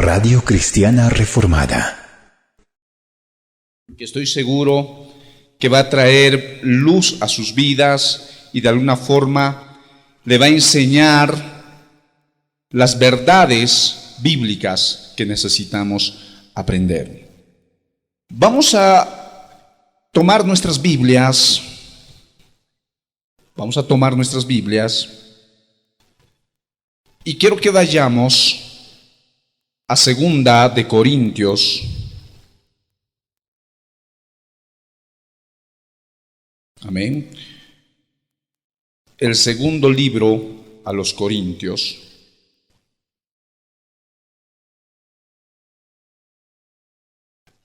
Radio Cristiana Reformada. Que estoy seguro que va a traer luz a sus vidas y de alguna forma le va a enseñar las verdades bíblicas que necesitamos aprender. Vamos a tomar nuestras Biblias. Y quiero que vayamos a 2 de Corintios. Amén. El segundo libro a los Corintios.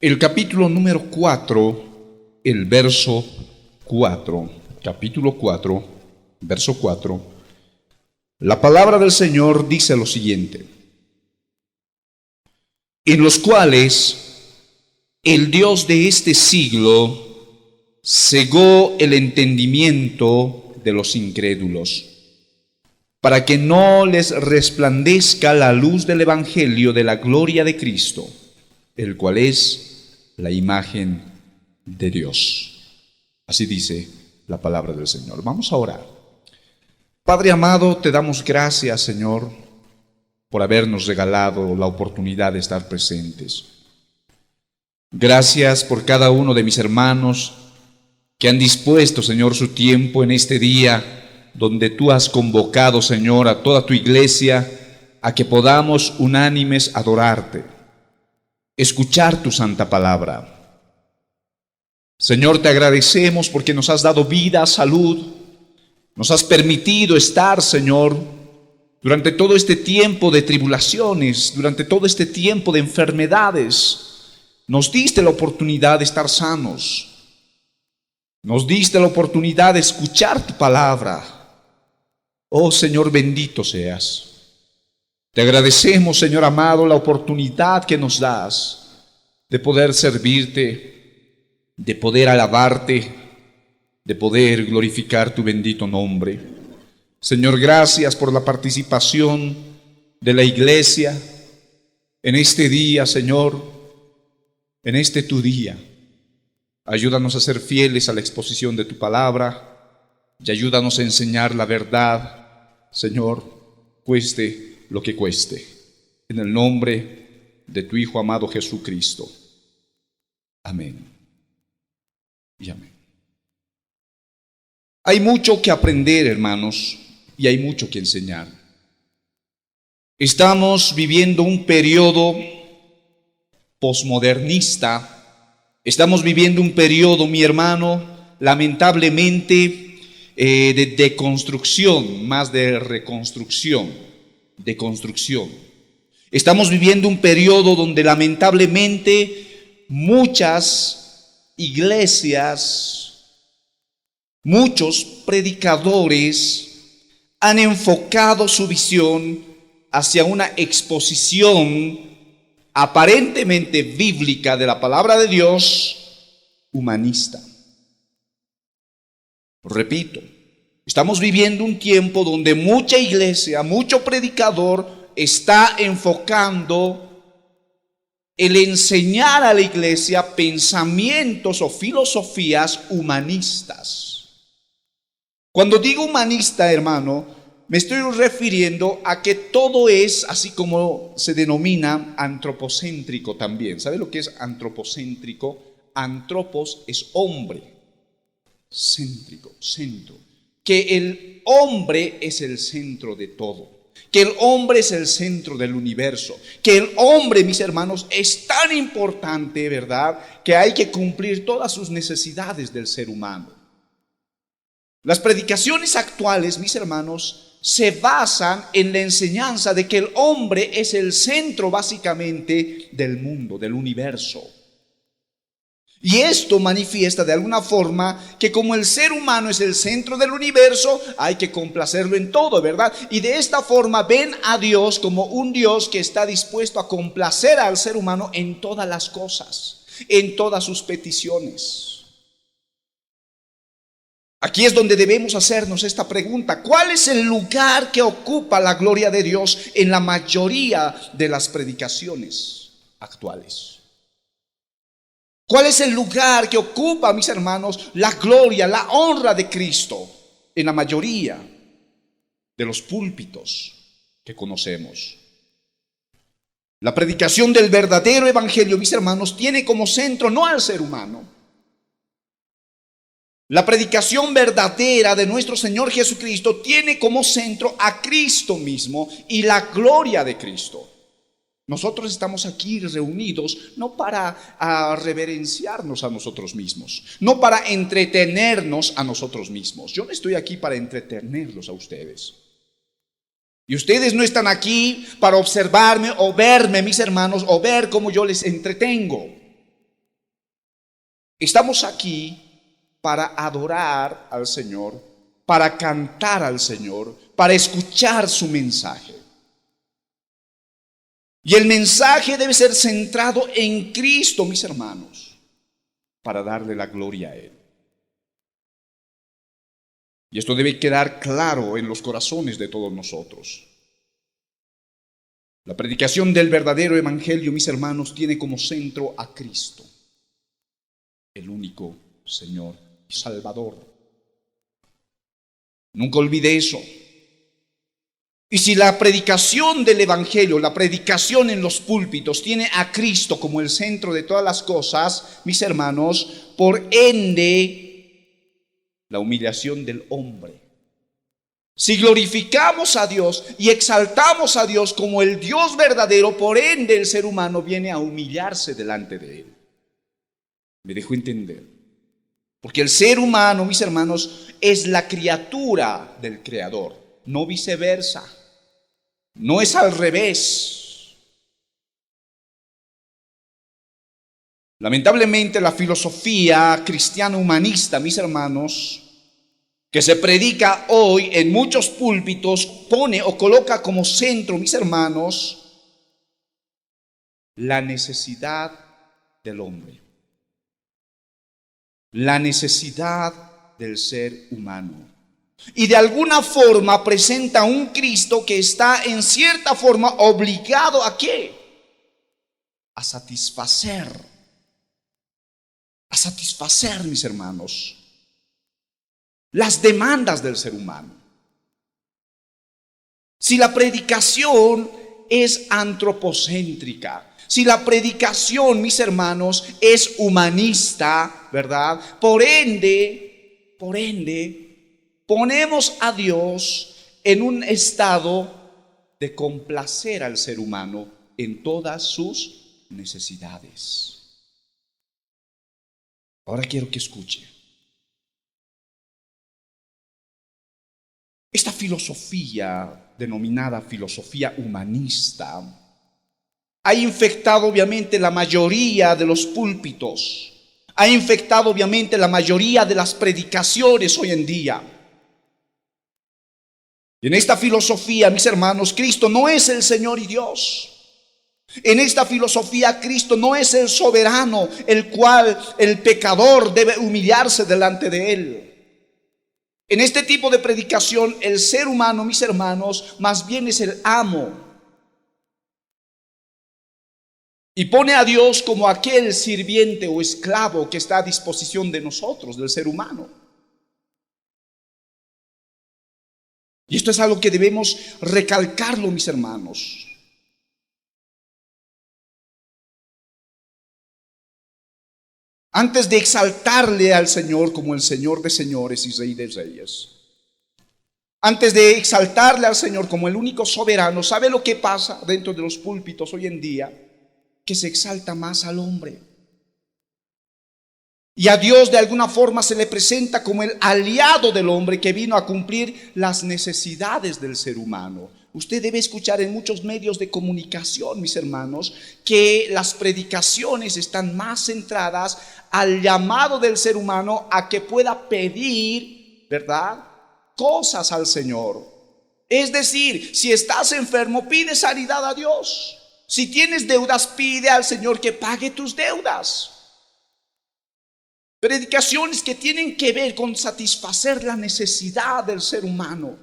El capítulo número 4, el verso 4. Capítulo 4, verso 4. La palabra del Señor dice lo siguiente: en los cuales el Dios de este siglo cegó el entendimiento de los incrédulos, para que no les resplandezca la luz del evangelio de la gloria de Cristo, el cual es la imagen de Dios. Así dice la palabra del Señor. Vamos a orar. Padre amado, te damos gracias, Señor, por habernos regalado la oportunidad de estar presentes. Gracias por cada uno de mis hermanos que han dispuesto, Señor, su tiempo en este día donde tú has convocado, Señor, a toda tu iglesia a que podamos unánimes adorarte, escuchar tu santa palabra. Señor, te agradecemos porque nos has dado vida, salud, nos has permitido estar, Señor, durante todo este tiempo de tribulaciones, durante todo este tiempo de enfermedades. Nos diste la oportunidad de estar sanos. Nos diste la oportunidad de escuchar tu palabra. Oh Señor, bendito seas. Te agradecemos, Señor amado, la oportunidad que nos das de poder servirte, de poder alabarte, de poder glorificar tu bendito nombre. Señor, gracias por la participación de la iglesia en este día, Señor, en este tu día. Ayúdanos a ser fieles a la exposición de tu palabra y ayúdanos a enseñar la verdad, Señor, cueste lo que cueste. En el nombre de tu Hijo amado Jesucristo. Amén y amén. Hay mucho que aprender, hermanos, y hay mucho que enseñar. Estamos viviendo un periodo posmodernista. Estamos viviendo un periodo, mi hermano, lamentablemente, de deconstrucción, más de reconstrucción, de construcción. Estamos viviendo un periodo donde lamentablemente muchas iglesias, muchos predicadores han enfocado su visión hacia una exposición aparentemente bíblica de la palabra de Dios, humanista. Repito, estamos viviendo un tiempo donde mucha iglesia, mucho predicador está enfocando el enseñar a la iglesia pensamientos o filosofías humanistas. Cuando digo humanista, hermano, me estoy refiriendo a que todo es, así como se denomina, antropocéntrico también. ¿Sabe lo que es antropocéntrico? Antropos es hombre, céntrico, centro. Que el hombre es el centro de todo. Que el hombre es el centro del universo. Que el hombre, mis hermanos, es tan importante, ¿verdad?, que hay que cumplir todas sus necesidades del ser humano. Las predicaciones actuales, mis hermanos, se basan en la enseñanza de que el hombre es el centro básicamente del mundo, del universo. Y esto manifiesta de alguna forma que como el ser humano es el centro del universo, hay que complacerlo en todo, ¿verdad? Y de esta forma ven a Dios como un Dios que está dispuesto a complacer al ser humano en todas las cosas, en todas sus peticiones. Aquí es donde debemos hacernos esta pregunta: ¿cuál es el lugar que ocupa la gloria de Dios en la mayoría de las predicaciones actuales? ¿Cuál es el lugar que ocupa, mis hermanos, la gloria, la honra de Cristo en la mayoría de los púlpitos que conocemos? La predicación del verdadero evangelio, mis hermanos, tiene como centro no al ser humano. La predicación verdadera de nuestro Señor Jesucristo tiene como centro a Cristo mismo y la gloria de Cristo. Nosotros estamos aquí reunidos no para reverenciarnos a nosotros mismos, no para entretenernos a nosotros mismos. Yo no estoy aquí para entretenerlos a ustedes. Y ustedes no están aquí para observarme o verme, mis hermanos, o ver cómo yo les entretengo. Estamos aquí para adorar al Señor, para cantar al Señor, para escuchar su mensaje. Y el mensaje debe ser centrado en Cristo, mis hermanos, para darle la gloria a Él. Y esto debe quedar claro en los corazones de todos nosotros. La predicación del verdadero evangelio, mis hermanos, tiene como centro a Cristo, el único Señor y Salvador. Nunca olvide eso. Y si la predicación del evangelio, la predicación en los púlpitos tiene a Cristo como el centro de todas las cosas, mis hermanos, por ende, la humillación del hombre. Si glorificamos a Dios y exaltamos a Dios como el Dios verdadero, por ende el ser humano viene a humillarse delante de Él. ¿Me dejo entender? Porque el ser humano, mis hermanos, es la criatura del Creador, no viceversa. No es al revés. Lamentablemente la filosofía cristiana humanista, mis hermanos, que se predica hoy en muchos púlpitos, pone o coloca como centro, mis hermanos, la necesidad del hombre, la necesidad del ser humano. Y de alguna forma presenta un Cristo que está en cierta forma obligado ¿a qué? A satisfacer, mis hermanos, las demandas del ser humano. Si la predicación es antropocéntrica, si la predicación, mis hermanos, es humanista, ¿verdad? Por ende, ponemos a Dios en un estado de complacer al ser humano en todas sus necesidades. Ahora quiero que escuche. Esta filosofía, denominada filosofía humanista, ha infectado obviamente la mayoría de los púlpitos, ha infectado obviamente la mayoría de las predicaciones hoy en día. En esta filosofía, mis hermanos, Cristo no es el Señor y Dios. En esta filosofía, Cristo no es el soberano, el cual el pecador debe humillarse delante de Él. En este tipo de predicación, el ser humano, mis hermanos, más bien es el amo. Y pone a Dios como aquel sirviente o esclavo que está a disposición de nosotros, del ser humano. Y esto es algo que debemos recalcarlo, mis hermanos. Antes de exaltarle al Señor como el Señor de señores y Rey de reyes, antes de exaltarle al Señor como el único soberano, ¿sabe lo que pasa dentro de los púlpitos hoy en día? Que se exalta más al hombre. Y a Dios de alguna forma se le presenta como el aliado del hombre que vino a cumplir las necesidades del ser humano. Usted debe escuchar en muchos medios de comunicación, mis hermanos, que las predicaciones están más centradas al llamado del ser humano a que pueda pedir, ¿verdad?, cosas al Señor. Es decir, si estás enfermo, pide sanidad a Dios. Si tienes deudas, pide al Señor que pague tus deudas. Predicaciones que tienen que ver con satisfacer la necesidad del ser humano.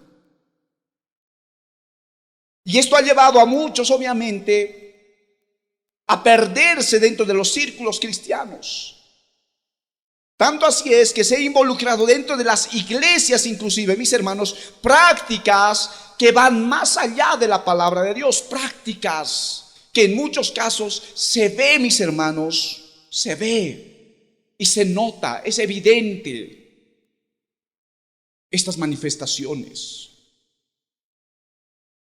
Y esto ha llevado a muchos, obviamente, a perderse dentro de los círculos cristianos. Tanto así es que se ha involucrado dentro de las iglesias, inclusive, mis hermanos, prácticas que van más allá de la palabra de Dios, prácticas que en muchos casos se ve, mis hermanos, se ve y se nota, es evidente estas manifestaciones.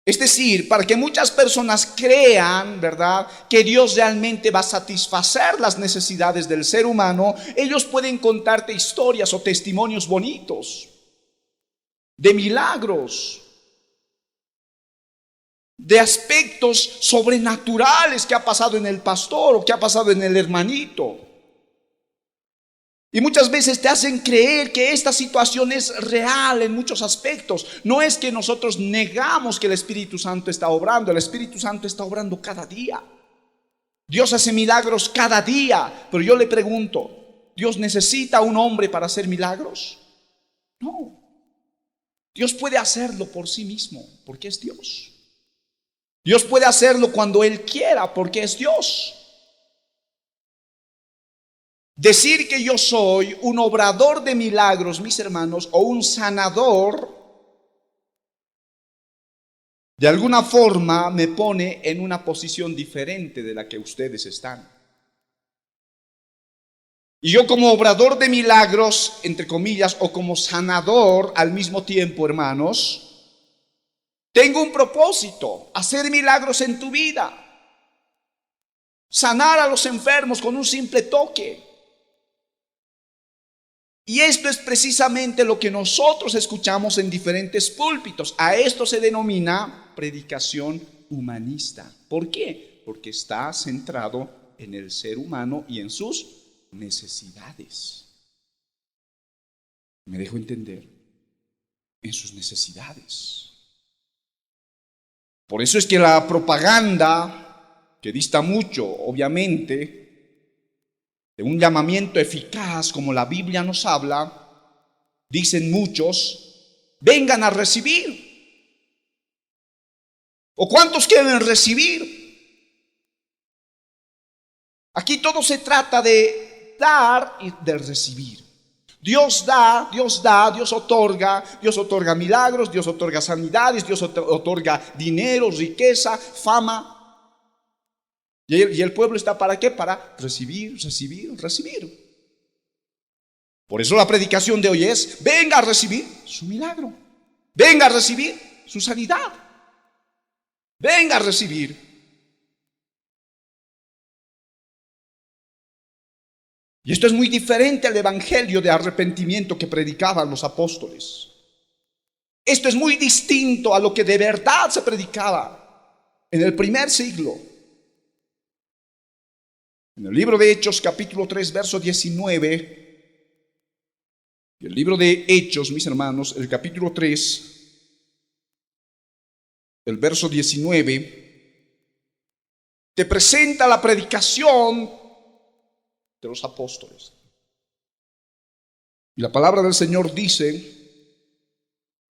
Es decir, para que muchas personas crean, ¿verdad?, que Dios realmente va a satisfacer las necesidades del ser humano, ellos pueden contarte historias o testimonios bonitos de milagros, de aspectos sobrenaturales que ha pasado en el pastor o que ha pasado en el hermanito. Y muchas veces te hacen creer que esta situación es real en muchos aspectos. No es que nosotros negamos que el Espíritu Santo está obrando. El Espíritu Santo está obrando cada día. Dios hace milagros cada día. Pero yo le pregunto, ¿Dios necesita un hombre para hacer milagros? No. Dios puede hacerlo por sí mismo, porque es Dios. Dios puede hacerlo cuando Él quiera, porque es Dios. Decir que yo soy un obrador de milagros, mis hermanos, o un sanador, de alguna forma me pone en una posición diferente de la que ustedes están. Y yo como obrador de milagros, entre comillas, o como sanador al mismo tiempo, hermanos, tengo un propósito: hacer milagros en tu vida, sanar a los enfermos con un simple toque. Y esto es precisamente lo que nosotros escuchamos en diferentes púlpitos. A esto se denomina predicación humanista. ¿Por qué? Porque está centrado en el ser humano y en sus necesidades. ¿Me dejo entender? En sus necesidades. Por eso es que la propaganda, que dista mucho, obviamente, de un llamamiento eficaz como la Biblia nos habla, dicen muchos: vengan a recibir. ¿O cuántos quieren recibir? Aquí todo se trata de dar y de recibir. Dios da, Dios otorga milagros, Dios otorga sanidades, Dios otorga dinero, riqueza, fama. ¿Y el pueblo está para qué? Para recibir. Por eso la predicación de hoy es: venga a recibir su milagro, venga a recibir su sanidad, venga a recibir. Y esto es muy diferente al evangelio de arrepentimiento que predicaban los apóstoles. Esto es muy distinto a lo que de verdad se predicaba en el primer siglo. En el libro de Hechos, capítulo 3, verso 19, el libro de Hechos, mis hermanos, el capítulo 3, el verso 19, te presenta la predicación de los apóstoles. Y la palabra del Señor dice: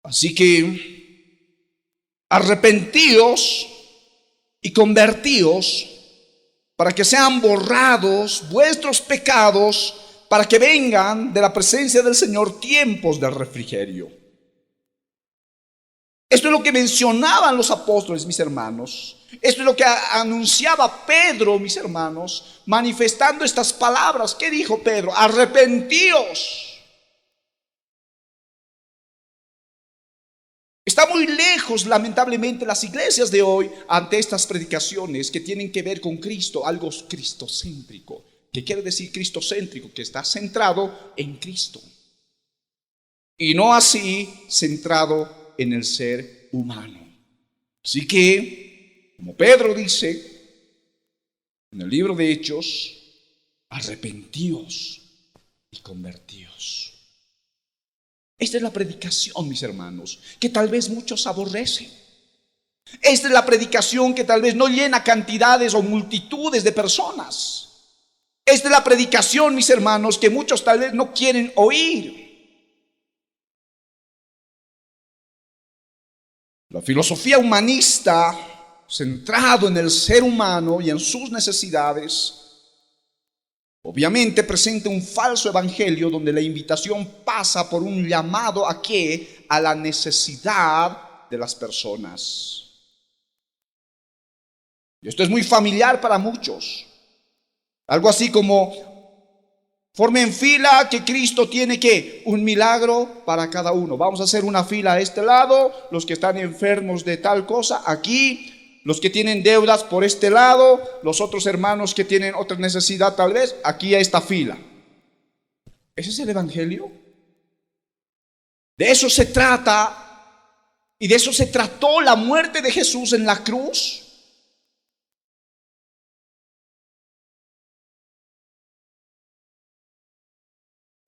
así que arrepentíos y convertíos, para que sean borrados vuestros pecados, para que vengan de la presencia del Señor tiempos de refrigerio. Esto es lo que mencionaban los apóstoles, mis hermanos. Esto es lo que anunciaba Pedro, mis hermanos, manifestando estas palabras. ¿Qué dijo Pedro? Arrepentíos. Está muy lejos, lamentablemente, las iglesias de hoy ante estas predicaciones que tienen que ver con Cristo, algo cristocéntrico. ¿Qué quiere decir cristocéntrico? Que está centrado en Cristo. Y no así centrado en el ser humano. Así que, como Pedro dice en el libro de Hechos: arrepentíos y convertíos. Esta es la predicación, mis hermanos, que tal vez muchos aborrecen. Esta es la predicación que tal vez no llena cantidades o multitudes de personas. Esta es la predicación, mis hermanos, que muchos tal vez no quieren oír. La filosofía humanista, centrado en el ser humano y en sus necesidades, obviamente presenta un falso evangelio donde la invitación pasa por un llamado ¿a qué? A la necesidad de las personas. Y esto es muy familiar para muchos. Algo así como: formen fila que Cristo tiene que un milagro para cada uno. Vamos a hacer una fila a este lado, los que están enfermos de tal cosa aquí, los que tienen deudas por este lado, los otros hermanos que tienen otra necesidad tal vez, aquí a esta fila. ¿Ese es el evangelio? De eso se trata, y de eso se trató la muerte de Jesús en la cruz.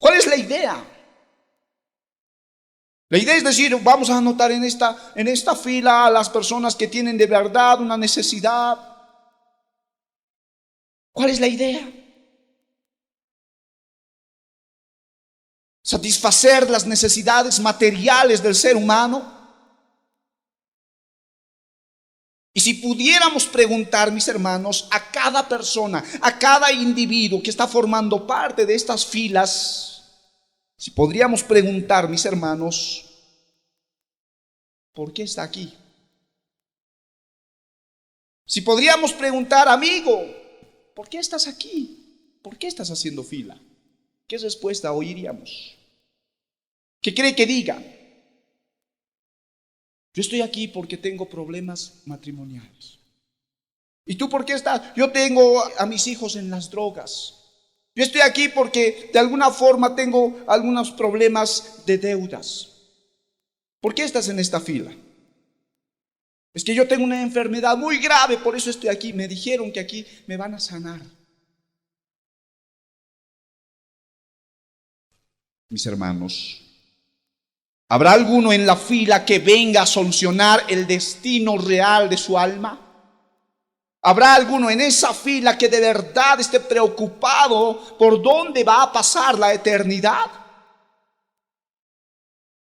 ¿Cuál es la idea? La idea es decir, vamos a anotar en esta fila a las personas que tienen de verdad una necesidad. ¿Cuál es la idea? Satisfacer las necesidades materiales del ser humano. Y si pudiéramos preguntar, mis hermanos, a cada persona, a cada individuo que está formando parte de estas filas, si podríamos preguntar, mis hermanos, ¿por qué está aquí? Si podríamos preguntar, amigo, ¿por qué estás aquí? ¿Por qué estás haciendo fila? ¿Qué respuesta oiríamos? ¿Qué cree que diga? Yo estoy aquí porque tengo problemas matrimoniales. ¿Y tú por qué estás? Yo tengo a mis hijos en las drogas. Yo estoy aquí porque de alguna forma tengo algunos problemas de deudas. ¿Por qué estás en esta fila? Es que yo tengo una enfermedad muy grave, por eso estoy aquí. Me dijeron que aquí me van a sanar. Mis hermanos, ¿habrá alguno en la fila que venga a solucionar el destino real de su alma? ¿Habrá alguno en esa fila que de verdad esté preocupado por dónde va a pasar la eternidad?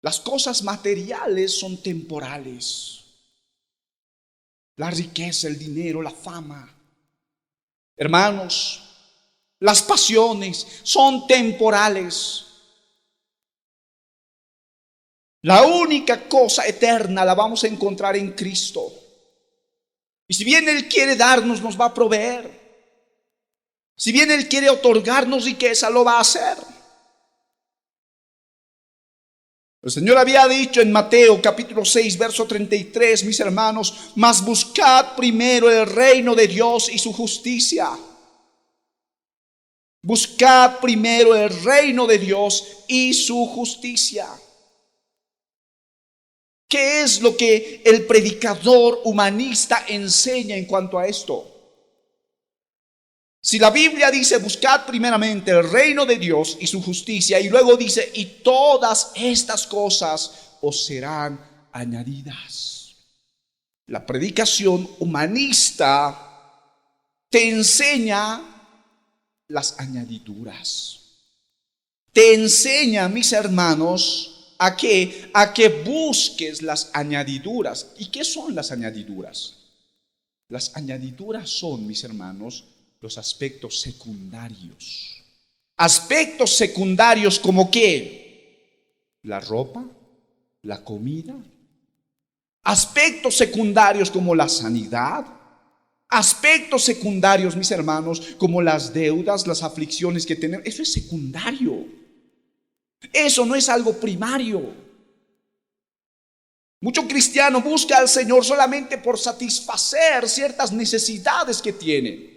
Las cosas materiales son temporales. La riqueza, el dinero, la fama. Hermanos, las pasiones son temporales. La única cosa eterna la vamos a encontrar en Cristo. Y si bien Él quiere darnos, nos va a proveer. Si bien Él quiere otorgarnos riqueza, lo va a hacer. El Señor había dicho en Mateo capítulo 6, verso 33, mis hermanos, mas buscad primero el reino de Dios y su justicia. Buscad primero el reino de Dios y su justicia. ¿Qué es lo que el predicador humanista enseña en cuanto a esto? Si la Biblia dice buscad primeramente el reino de Dios y su justicia, y luego dice y todas estas cosas os serán añadidas. La predicación humanista te enseña las añadiduras. Te enseña, mis hermanos, ¿a qué? A que busques las añadiduras. ¿Y qué son las añadiduras? Las añadiduras son, mis hermanos, los aspectos secundarios. Aspectos secundarios como ¿qué? La ropa, la comida. Aspectos secundarios como la sanidad. Aspectos secundarios, mis hermanos, como las deudas, las aflicciones que tenemos. Eso es secundario. Eso no es algo primario. Mucho cristiano busca al Señor solamente por satisfacer ciertas necesidades que tienen.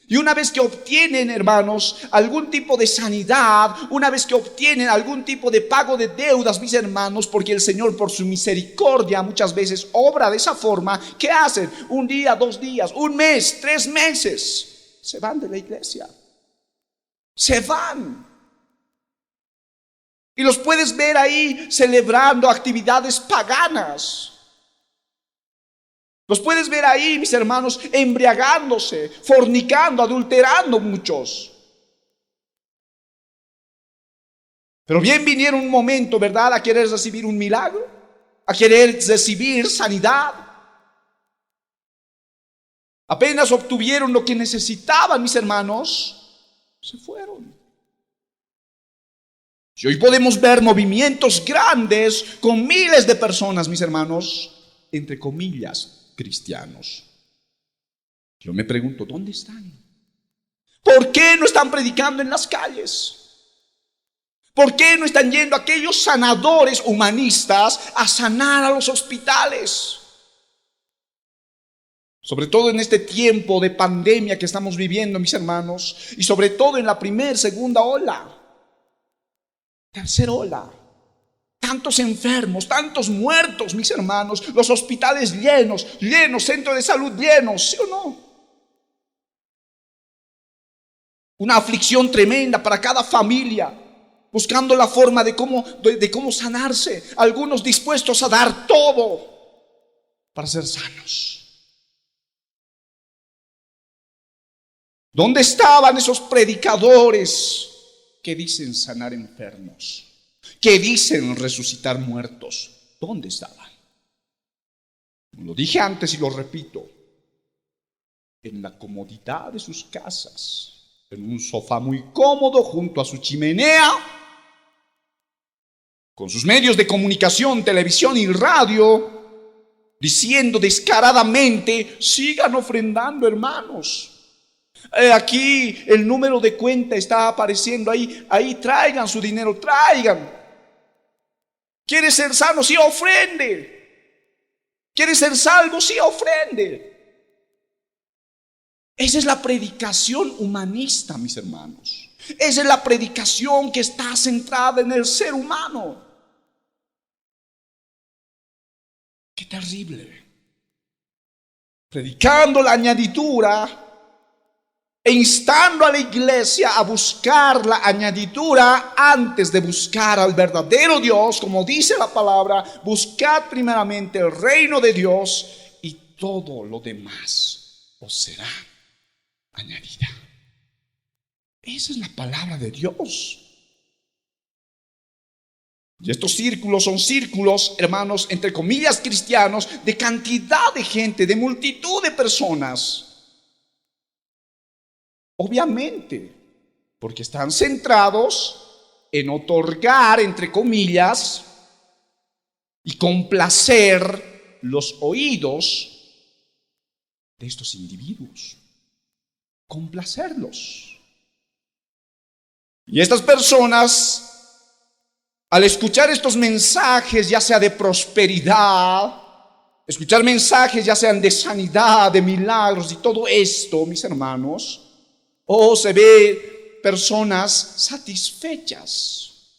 Y una vez que obtienen, hermanos, algún tipo de sanidad, una vez que obtienen algún tipo de pago de deudas, mis hermanos, porque el Señor por su misericordia muchas veces obra de esa forma, ¿qué hacen? Un día, 2 días, un mes, 3 meses, se van de la iglesia. Se van. Y los puedes ver ahí celebrando actividades paganas. Los puedes ver ahí, mis hermanos, embriagándose, fornicando, adulterando muchos. Pero bien vinieron un momento, ¿verdad?, a querer recibir un milagro, a querer recibir sanidad. Apenas obtuvieron lo que necesitaban, mis hermanos, se fueron. Y hoy podemos ver movimientos grandes con miles de personas, mis hermanos, entre comillas, cristianos. Yo me pregunto, ¿dónde están? ¿Por qué no están predicando en las calles? ¿Por qué no están yendo aquellos sanadores humanistas a sanar a los hospitales? Sobre todo en este tiempo de pandemia que estamos viviendo, mis hermanos, y sobre todo en la primera, segunda ola, tercera ola. Tantos enfermos, tantos muertos, mis hermanos, los hospitales llenos, centros de salud llenos, ¿sí o no? Una aflicción tremenda para cada familia, buscando la forma de cómo sanarse. Algunos dispuestos a dar todo para ser sanos. ¿Dónde estaban esos predicadores que dicen sanar enfermos, que dicen resucitar muertos? ¿Dónde estaban? Lo dije antes y lo repito. En la comodidad de sus casas, en un sofá muy cómodo junto a su chimenea, con sus medios de comunicación, televisión y radio, diciendo descaradamente: sigan ofrendando, hermanos. Aquí el número de cuenta está apareciendo, ahí traigan su dinero, traigan. ¿Quieres ser sano? Sí, ofrende. ¿Quieres ser salvo? Sí, ofrende. Esa es la predicación humanista, mis hermanos. Esa es la predicación que está centrada en el ser humano. Qué terrible. Predicando la añadidura e instando a la iglesia a buscar la añadidura antes de buscar al verdadero Dios, como dice la palabra: buscad primeramente el reino de Dios y todo lo demás os será añadida. Esa es la palabra de Dios. Y estos círculos son círculos, hermanos, entre comillas cristianos, de cantidad de gente, de multitud de personas. Obviamente, porque están centrados en otorgar, entre comillas, y complacer los oídos de estos individuos. Complacerlos. Y estas personas, al escuchar estos mensajes, ya sea de prosperidad, escuchar mensajes ya sean de sanidad, de milagros y todo esto, mis hermanos, se ve personas satisfechas.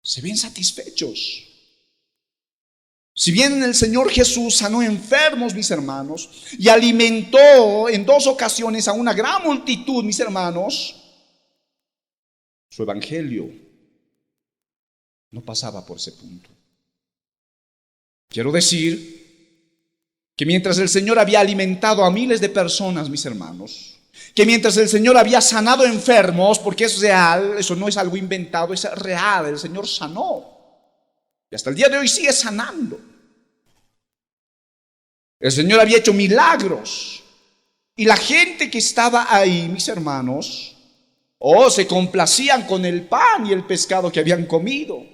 Se ven satisfechos. Si bien el Señor Jesús sanó enfermos, mis hermanos, y alimentó en 2 ocasiones a una gran multitud, mis hermanos, su evangelio no pasaba por ese punto. Quiero decir que mientras el Señor había alimentado a miles de personas, mis hermanos, que mientras el Señor había sanado enfermos, porque es real, eso no es algo inventado, es real, el Señor sanó. Y hasta el día de hoy sigue sanando. El Señor había hecho milagros. Y la gente que estaba ahí, mis hermanos, se complacían con el pan y el pescado que habían comido.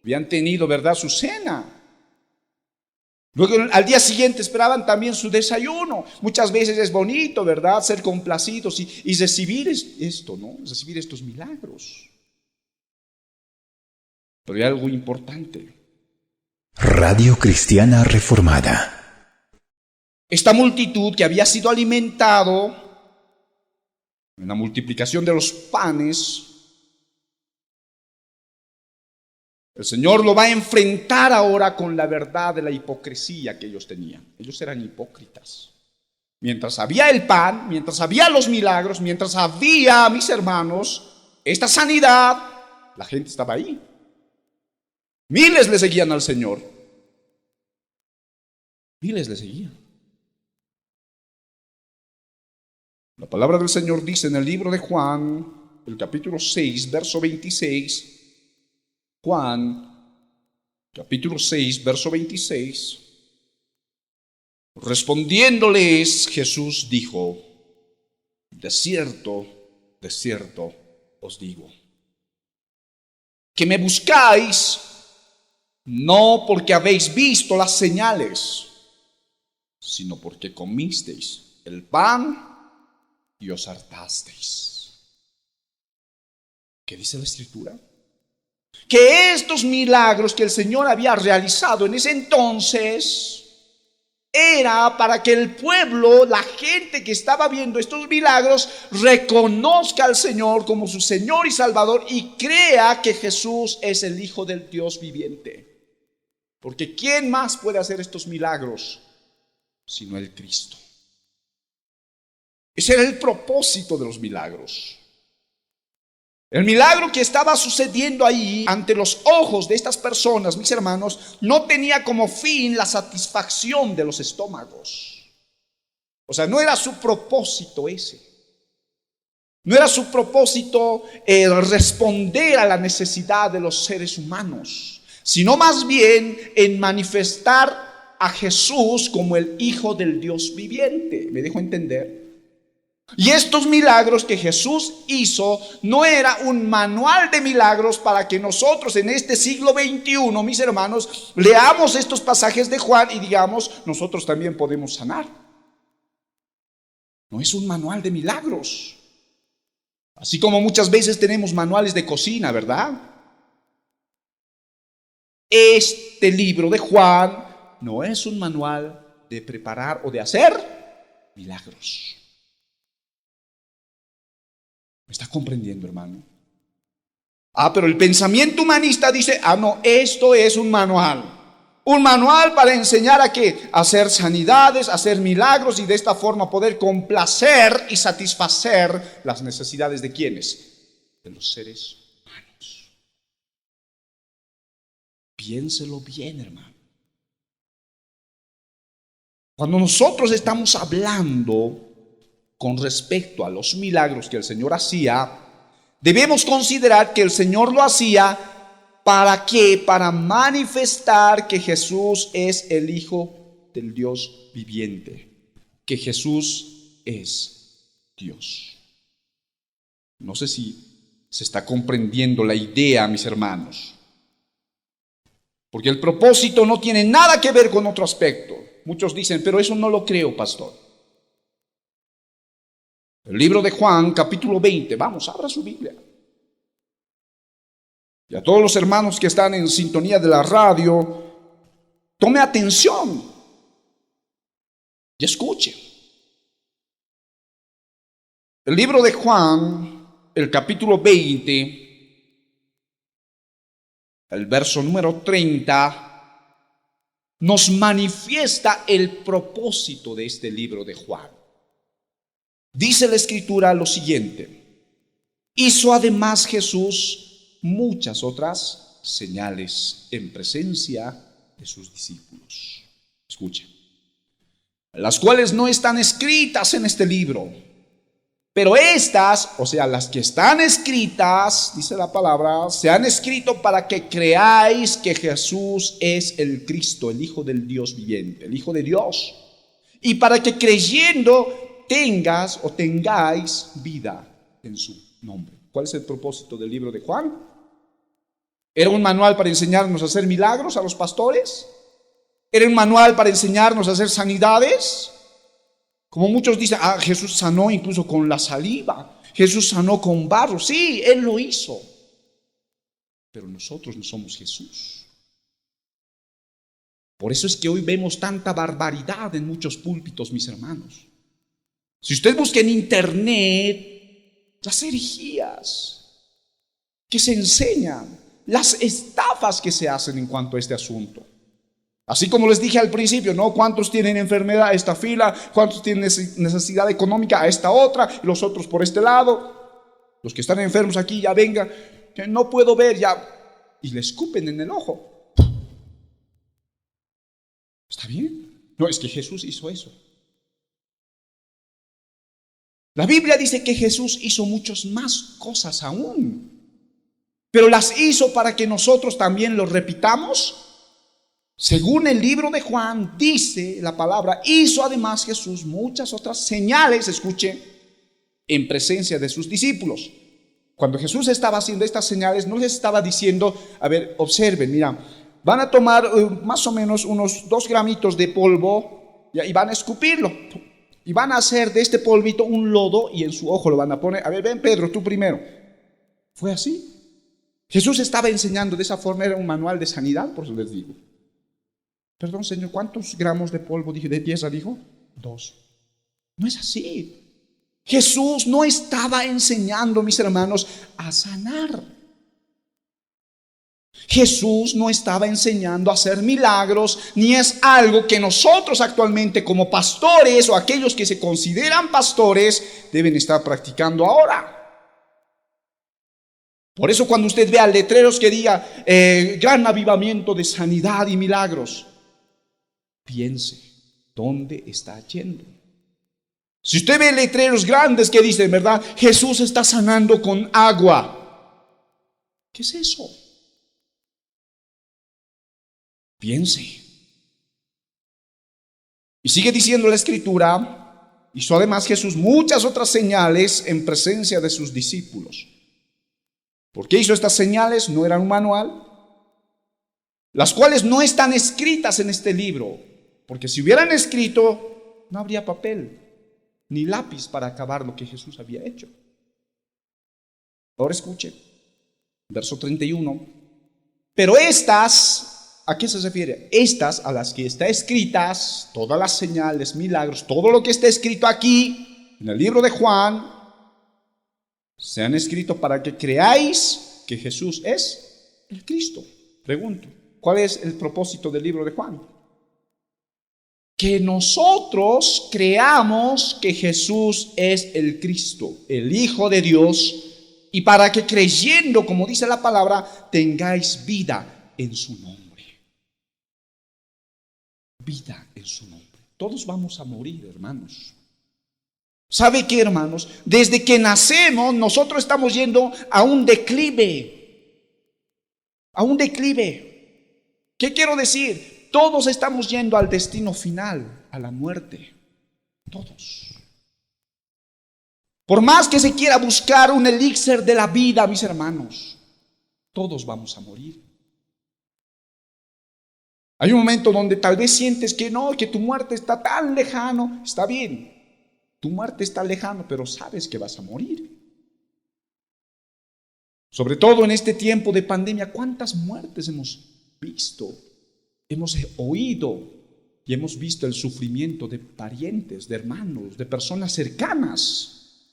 Habían tenido, ¿verdad?, su cena. Luego al día siguiente esperaban también su desayuno. Muchas veces es bonito, ¿verdad?, ser complacidos y recibir esto, ¿no? Recibir estos milagros. Pero hay algo importante. Radio Cristiana Reformada. Esta multitud que había sido alimentado en la multiplicación de los panes, el Señor lo va a enfrentar ahora con la verdad de la hipocresía que ellos tenían. Ellos eran hipócritas. Mientras había el pan, mientras había los milagros, mientras había, mis hermanos, esta sanidad, la gente estaba ahí. Miles le seguían al Señor. Miles le seguían. La palabra del Señor dice en el libro de Juan, el capítulo 6, verso 26. Juan, capítulo 6, verso 26. Respondiéndoles, Jesús dijo: de cierto os digo, que me buscáis no porque habéis visto las señales, sino porque comisteis el pan y os hartasteis. ¿Qué dice la Escritura? Que estos milagros que el Señor había realizado en ese entonces era para que el pueblo, la gente que estaba viendo estos milagros, reconozca al Señor como su Señor y Salvador y crea que Jesús es el Hijo del Dios viviente. Porque ¿quién más puede hacer estos milagros sino el Cristo? Ese era el propósito de los milagros. El milagro que estaba sucediendo ahí ante los ojos de estas personas, mis hermanos, no tenía como fin la satisfacción de los estómagos. O sea, no era su propósito ese. No era su propósito responder a la necesidad de los seres humanos, sino más bien en manifestar a Jesús como el Hijo del Dios viviente. ¿Me dejo entender? Y estos milagros que Jesús hizo no era un manual de milagros para que nosotros en este siglo XXI, mis hermanos, leamos estos pasajes de Juan y digamos, nosotros también podemos sanar. No es un manual de milagros. Así como muchas veces tenemos manuales de cocina, ¿verdad? Este libro de Juan no es un manual de preparar o de hacer milagros. ¿Me está comprendiendo, hermano? Pero el pensamiento humanista dice, no, esto es un manual. Un manual para enseñar a qué, a hacer sanidades, a hacer milagros y de esta forma poder complacer y satisfacer las necesidades de ¿quiénes? De los seres humanos. Piénselo bien, hermano. Cuando nosotros estamos hablando con respecto a los milagros que el Señor hacía, debemos considerar que el Señor lo hacía ¿para qué? Para manifestar que Jesús es el Hijo del Dios viviente, que Jesús es Dios. No sé si se está comprendiendo la idea, mis hermanos, porque el propósito no tiene nada que ver con otro aspecto. Muchos dicen, pero eso no lo creo, pastor. El libro de Juan, capítulo 20. Vamos, abra su Biblia. Y a todos los hermanos que están en sintonía de la radio, tome atención y escuche. El libro de Juan, el capítulo 20, el verso número 30, nos manifiesta el propósito de este libro de Juan. Dice la Escritura lo siguiente: hizo además Jesús muchas otras señales en presencia de sus discípulos. Escuchen, las cuales no están escritas en este libro, pero estas, o sea, las que están escritas, dice la palabra, se han escrito para que creáis que Jesús es el Cristo, el Hijo del Dios viviente, el Hijo de Dios, y para que creyendo tengas o tengáis vida en su nombre. ¿Cuál es el propósito del libro de Juan? ¿Era un manual para enseñarnos a hacer milagros a los pastores? ¿Era un manual para enseñarnos a hacer sanidades? Como muchos dicen, Jesús sanó incluso con la saliva, Jesús sanó con barro. Sí, Él lo hizo, pero nosotros no somos Jesús. Por eso es que hoy vemos tanta barbaridad en muchos púlpitos, mis hermanos. Si usted busca en internet las herejías que se enseñan, las estafas que se hacen en cuanto a este asunto. Así como les dije al principio, ¿no? ¿Cuántos tienen enfermedad a esta fila? ¿Cuántos tienen necesidad económica a esta otra? Y los otros por este lado. Los que están enfermos aquí ya vengan, que no puedo ver ya. Y le escupen en el ojo. ¿Está bien? No, es que Jesús hizo eso. La Biblia dice que Jesús hizo muchas más cosas aún, pero las hizo para que nosotros también lo repitamos. Según el libro de Juan, dice la palabra, hizo además Jesús muchas otras señales, escuche, en presencia de sus discípulos. Cuando Jesús estaba haciendo estas señales, no les estaba diciendo, a ver, observen, mira, van a tomar más o menos unos 2 gramitos de polvo y van a escupirlo. Y van a hacer de este polvito un lodo y en su ojo lo van a poner. A ver, ven Pedro, tú primero. Fue así. Jesús estaba enseñando de esa forma, era un manual de sanidad, por eso les digo. Perdón, Señor, ¿cuántos gramos de polvo de tierra dijo? 2. No es así. Jesús no estaba enseñando, mis hermanos, a sanar. Jesús no estaba enseñando a hacer milagros, ni es algo que nosotros actualmente como pastores o aquellos que se consideran pastores deben estar practicando ahora. Por eso cuando usted vea letreros que diga gran avivamiento de sanidad y milagros, piense, ¿dónde está yendo? Si usted ve letreros grandes que dicen, ¿verdad? Jesús está sanando con agua. ¿Qué es eso? Piense. Y sigue diciendo la Escritura, hizo además Jesús muchas otras señales en presencia de sus discípulos. ¿Por qué hizo estas señales? No eran un manual, las cuales no están escritas en este libro, porque si hubieran escrito, no habría papel ni lápiz para acabar lo que Jesús había hecho. Ahora escuche, verso 31. Pero estas, ¿a qué se refiere? Estas a las que está escritas, todas las señales, milagros, todo lo que está escrito aquí, en el libro de Juan, se han escrito para que creáis que Jesús es el Cristo. Pregunto, ¿cuál es el propósito del libro de Juan? Que nosotros creamos que Jesús es el Cristo, el Hijo de Dios, y para que creyendo, como dice la palabra, tengáis vida en su nombre. Vida en su nombre. Todos vamos a morir, hermanos. ¿Sabe qué, hermanos? Desde que nacemos, nosotros estamos yendo a un declive. A un declive. ¿Qué quiero decir? Todos estamos yendo al destino final, a la muerte. Todos. Por más que se quiera buscar un elixir de la vida, mis hermanos, todos vamos a morir. Hay un momento donde tal vez sientes que no, que tu muerte está tan lejano. Está bien, tu muerte está lejano, pero sabes que vas a morir. Sobre todo en este tiempo de pandemia, ¿cuántas muertes hemos visto? Hemos oído y hemos visto el sufrimiento de parientes, de hermanos, de personas cercanas,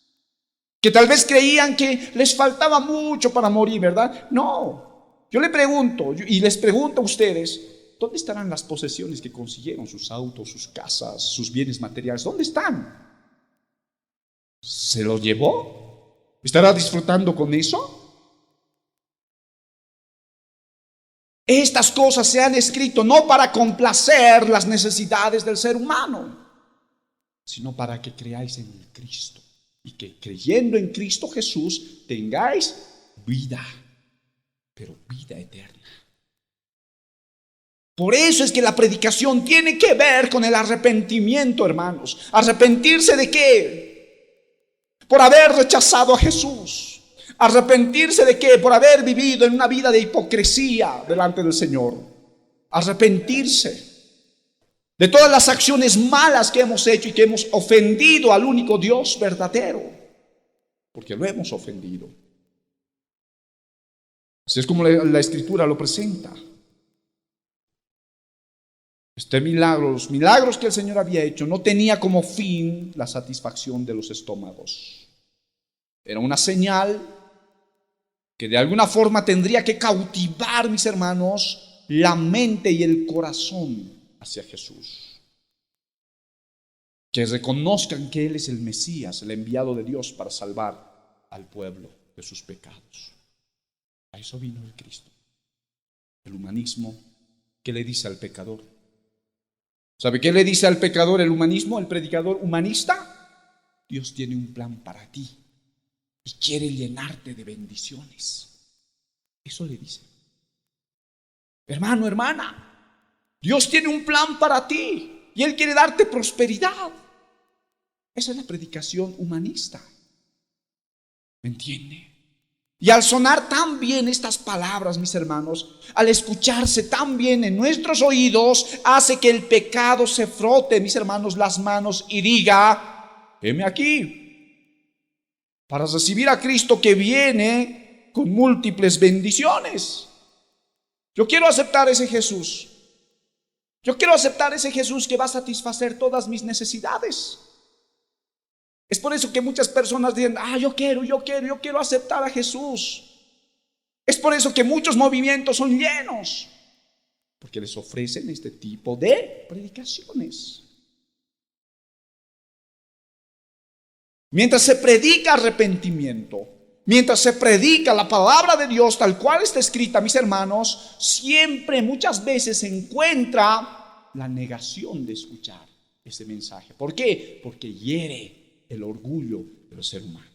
que tal vez creían que les faltaba mucho para morir, ¿verdad? No, yo le pregunto y les pregunto a ustedes, ¿dónde estarán las posesiones que consiguieron? Sus autos, sus casas, sus bienes materiales, ¿dónde están? ¿Se los llevó? ¿Estará disfrutando con eso? Estas cosas se han escrito no para complacer las necesidades del ser humano, sino para que creáis en el Cristo y que creyendo en Cristo Jesús tengáis vida, pero vida eterna. Por eso es que la predicación tiene que ver con el arrepentimiento, hermanos. ¿Arrepentirse de qué? Por haber rechazado a Jesús. ¿Arrepentirse de qué? Por haber vivido en una vida de hipocresía delante del Señor. Arrepentirse de todas las acciones malas que hemos hecho y que hemos ofendido al único Dios verdadero, porque lo hemos ofendido. Así es como la Escritura lo presenta. Este milagro, los milagros que el Señor había hecho, no tenía como fin la satisfacción de los estómagos. Era una señal que de alguna forma tendría que cautivar, mis hermanos, la mente y el corazón hacia Jesús. Que reconozcan que Él es el Mesías, el enviado de Dios para salvar al pueblo de sus pecados. A eso vino el Cristo. El humanismo, ¿qué le dice al pecador? ¿Sabe qué le dice al pecador el humanismo, el predicador humanista? Dios tiene un plan para ti y quiere llenarte de bendiciones. Eso le dice. Hermano, hermana, Dios tiene un plan para ti y Él quiere darte prosperidad. Esa es la predicación humanista. ¿Me entiende? Y al sonar tan bien estas palabras, mis hermanos, al escucharse tan bien en nuestros oídos, hace que el pecado se frote, mis hermanos, las manos y diga: heme aquí, para recibir a Cristo que viene con múltiples bendiciones. Yo quiero aceptar ese Jesús. Yo quiero aceptar ese Jesús que va a satisfacer todas mis necesidades. Es por eso que muchas personas dicen: yo quiero aceptar a Jesús. Es por eso que muchos movimientos son llenos, porque les ofrecen este tipo de predicaciones. Mientras se predica arrepentimiento, mientras se predica la palabra de Dios tal cual está escrita, mis hermanos, siempre, muchas veces se encuentra la negación de escuchar ese mensaje. ¿Por qué? Porque hiere el orgullo del ser humano.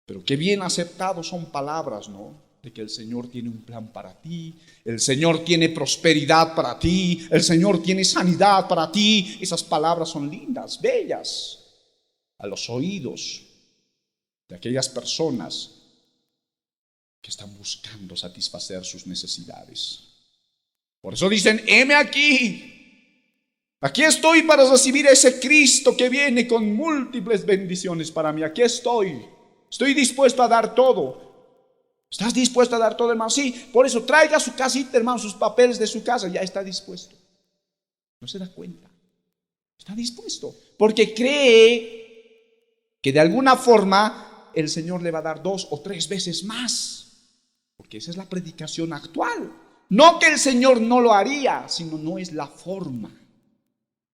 Pero qué bien aceptados son palabras, ¿no? De que el Señor tiene un plan para ti, el Señor tiene prosperidad para ti, el Señor tiene sanidad para ti. Esas palabras son lindas, bellas, a los oídos de aquellas personas que están buscando satisfacer sus necesidades. Por eso dicen: heme aquí. Aquí estoy para recibir a ese Cristo que viene con múltiples bendiciones para mí. Aquí estoy. Estoy dispuesto a dar todo. ¿Estás dispuesto a dar todo, hermano? Sí. Por eso traiga su casita, hermano, sus papeles de su casa. Ya está dispuesto. No se da cuenta. Está dispuesto. Porque cree que de alguna forma el Señor le va a dar 2 o 3 veces más. Porque esa es la predicación actual. No que el Señor no lo haría, sino no es la forma.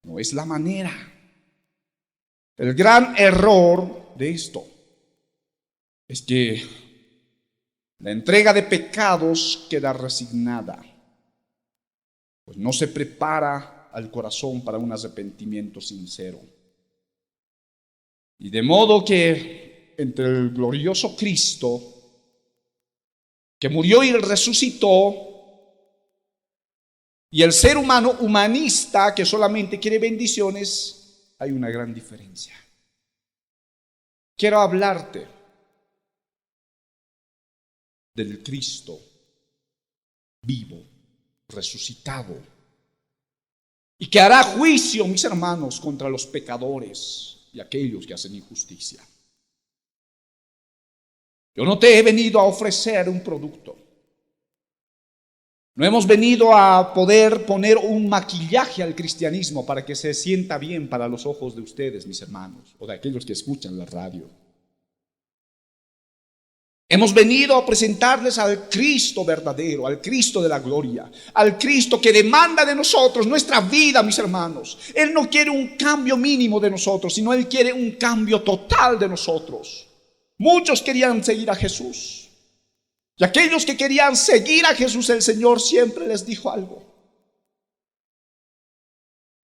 No es la manera. El gran error de esto es que la entrega de pecados queda resignada, pues no se prepara al corazón para un arrepentimiento sincero. Y de modo que entre el glorioso Cristo que murió y resucitó, y el ser humano humanista que solamente quiere bendiciones, hay una gran diferencia. Quiero hablarte del Cristo vivo, resucitado, y que hará juicio, mis hermanos, contra los pecadores y aquellos que hacen injusticia. Yo no te he venido a ofrecer un producto. No hemos venido a poder poner un maquillaje al cristianismo para que se sienta bien para los ojos de ustedes, mis hermanos, o de aquellos que escuchan la radio. Hemos venido a presentarles al Cristo verdadero, al Cristo de la gloria, al Cristo que demanda de nosotros nuestra vida, mis hermanos. Él no quiere un cambio mínimo de nosotros, sino Él quiere un cambio total de nosotros. Muchos querían seguir a Jesús. Y aquellos que querían seguir a Jesús, el Señor siempre les dijo algo.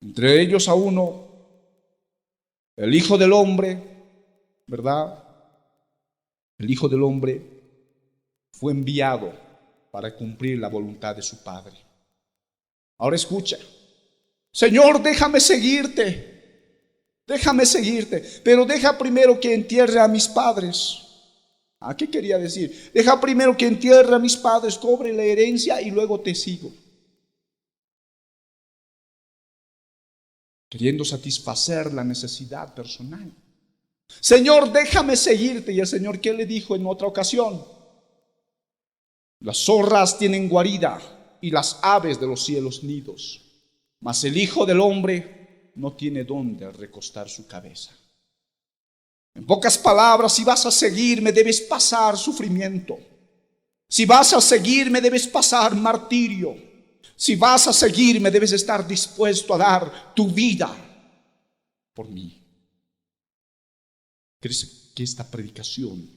Entre ellos a uno, el Hijo del Hombre, ¿verdad? El Hijo del Hombre fue enviado para cumplir la voluntad de su Padre. Ahora escucha: Señor, déjame seguirte, pero deja primero que entierre a mis padres. ¿Qué quería decir? Deja primero que entierre a mis padres, cobre la herencia y luego te sigo. Queriendo satisfacer la necesidad personal. Señor, déjame seguirte. Y el Señor, ¿qué le dijo en otra ocasión? Las zorras tienen guarida y las aves de los cielos nidos, mas el Hijo del Hombre no tiene dónde recostar su cabeza. En pocas palabras, si vas a seguirme, debes pasar sufrimiento. Si vas a seguirme, debes pasar martirio. Si vas a seguirme, debes estar dispuesto a dar tu vida por mí. ¿Crees que esta predicación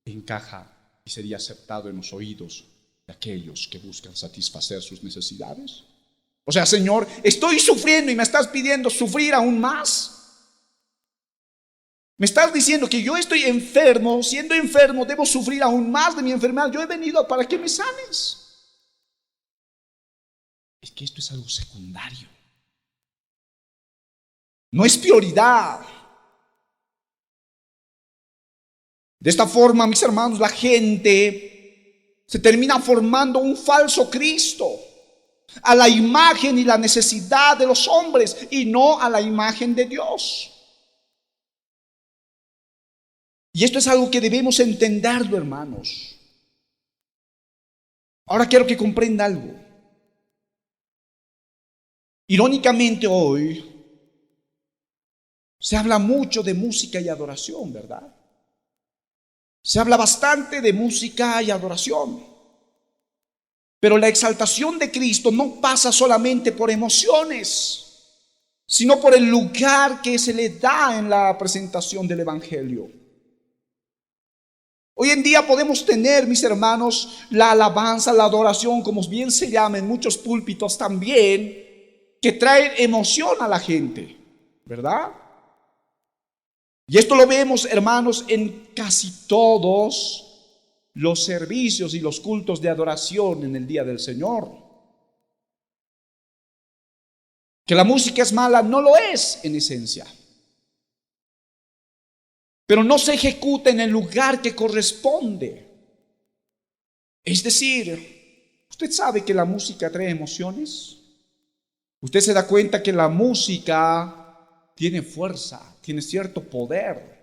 encaja y sería aceptado en los oídos de aquellos que buscan satisfacer sus necesidades? O sea, Señor, estoy sufriendo y me estás pidiendo sufrir aún más. Me estás diciendo que yo estoy enfermo, siendo enfermo debo sufrir aún más de mi enfermedad. Yo he venido para que me sanes. Es que esto es algo secundario. No es prioridad. De esta forma, mis hermanos, la gente se termina formando un falso Cristo a la imagen y la necesidad de los hombres y no a la imagen de Dios. Y esto es algo que debemos entenderlo, hermanos. Ahora quiero que comprenda algo. Irónicamente hoy se habla mucho de música y adoración, ¿verdad? Se habla bastante de música y adoración. Pero la exaltación de Cristo no pasa solamente por emociones, sino por el lugar que se le da en la presentación del Evangelio. Hoy en día podemos tener, mis hermanos, la alabanza, la adoración, como bien se llama en muchos púlpitos también, que traen emoción a la gente, ¿verdad? Y esto lo vemos, hermanos, en casi todos los servicios y los cultos de adoración en el día del Señor. Que la música es mala, no lo es en esencia. Pero no se ejecuta en el lugar que corresponde. Es decir, usted sabe que la música trae emociones. Usted se da cuenta que la música tiene fuerza, tiene cierto poder.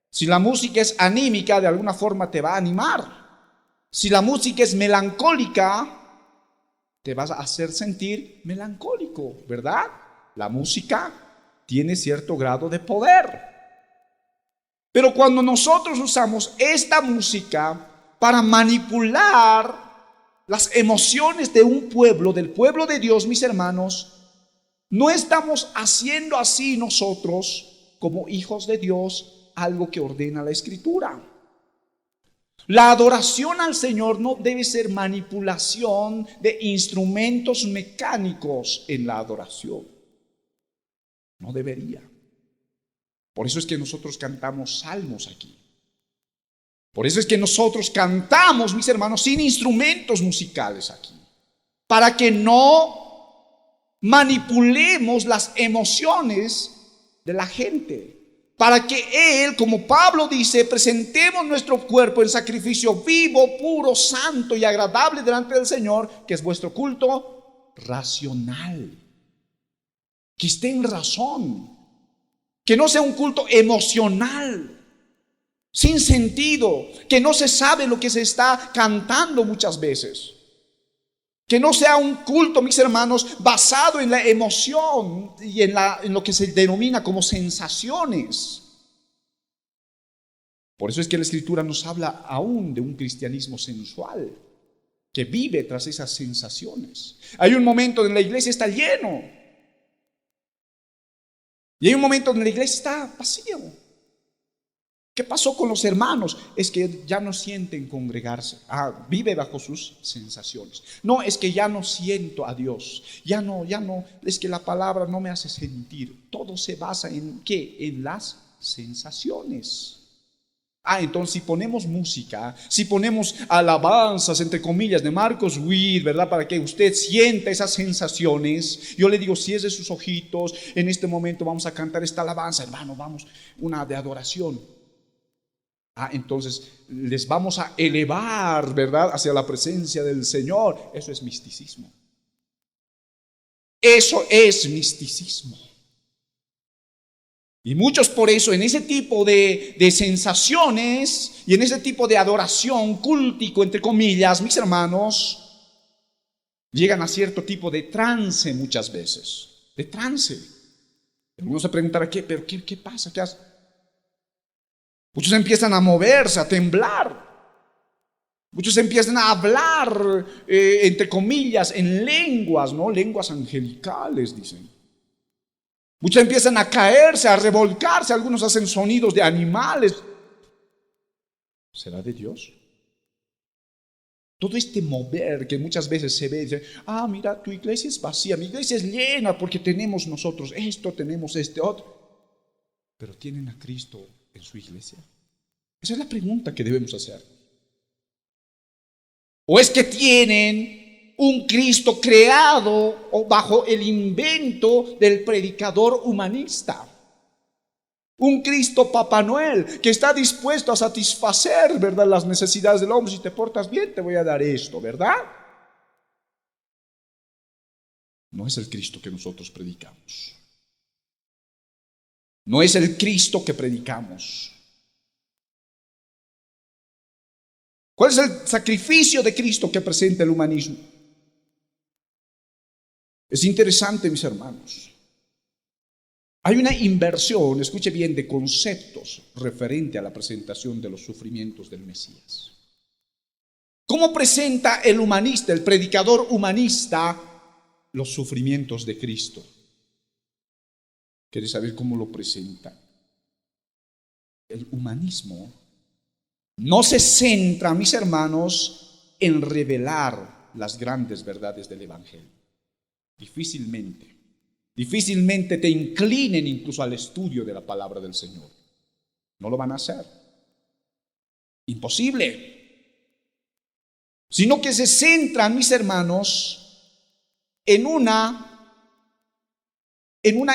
Si la música es anímica, de alguna forma te va a animar. Si la música es melancólica, te vas a hacer sentir melancólico, ¿verdad? La música tiene cierto grado de poder. Pero cuando nosotros usamos esta música para manipular las emociones de un pueblo, del pueblo de Dios, mis hermanos, no estamos haciendo así nosotros, como hijos de Dios, algo que ordena la Escritura. La adoración al Señor no debe ser manipulación de instrumentos mecánicos en la adoración. No debería. Por eso es que nosotros cantamos salmos aquí. Por eso es que nosotros cantamos, mis hermanos, sin instrumentos musicales aquí. Para que no manipulemos las emociones de la gente. Para que Él, como Pablo dice, presentemos nuestro cuerpo en sacrificio vivo, puro, santo y agradable delante del Señor, que es vuestro culto racional. Que esté en razón. Que no sea un culto emocional, sin sentido, que no se sabe lo que se está cantando muchas veces. Que no sea un culto, mis hermanos, basado en la emoción y en lo que se denomina como sensaciones. Por eso es que la Escritura nos habla aún de un cristianismo sensual, que vive tras esas sensaciones. Hay un momento en la iglesia está lleno. Y hay un momento donde la iglesia está vacía. ¿Qué pasó con los hermanos? Es que ya no sienten congregarse. Vive bajo sus sensaciones. No, es que ya no siento a Dios. Ya no, es que la palabra no me hace sentir. Todo se basa en ¿qué? En las sensaciones. Entonces si ponemos música, si ponemos alabanzas, entre comillas, de Marcos Witt, ¿verdad? Para que usted sienta esas sensaciones. Yo le digo, cierre sus ojitos, en este momento vamos a cantar esta alabanza, hermano, vamos, una de adoración. Entonces les vamos a elevar, ¿verdad? Hacia la presencia del Señor. Eso es misticismo. Eso es misticismo. Y muchos por eso en ese tipo de sensaciones y en ese tipo de adoración cultico, entre comillas, mis hermanos, llegan a cierto tipo de trance muchas veces. De trance. Algunos se preguntarán, ¿pero qué pasa? ¿Qué hace? Muchos empiezan a moverse, a temblar. Muchos empiezan a hablar, entre comillas, en lenguas, ¿no? Lenguas angelicales, dicen. Muchos empiezan a caerse, a revolcarse, algunos hacen sonidos de animales. ¿Será de Dios? Todo este mover que muchas veces se ve, dice, mira, tu iglesia es vacía, mi iglesia es llena porque tenemos nosotros esto, tenemos este otro. Pero ¿tienen a Cristo en su iglesia? Esa es la pregunta que debemos hacer. ¿O es que tienen un Cristo creado o bajo el invento del predicador humanista? Un Cristo Papá Noel que está dispuesto a satisfacer, ¿verdad?, las necesidades del hombre. Si te portas bien, te voy a dar esto, ¿verdad? No es el Cristo que nosotros predicamos. No es el Cristo que predicamos. ¿Cuál es el sacrificio de Cristo que presenta el humanismo? Es interesante, mis hermanos. Hay una inversión, escuche bien, de conceptos referente a la presentación de los sufrimientos del Mesías. ¿Cómo presenta el humanista, el predicador humanista, los sufrimientos de Cristo? ¿Quieres saber cómo lo presenta? El humanismo no se centra, mis hermanos, en revelar las grandes verdades del Evangelio. Difícilmente te inclinen incluso al estudio de la palabra del Señor. No lo van a hacer. Imposible. Sino que se centran, mis hermanos, en una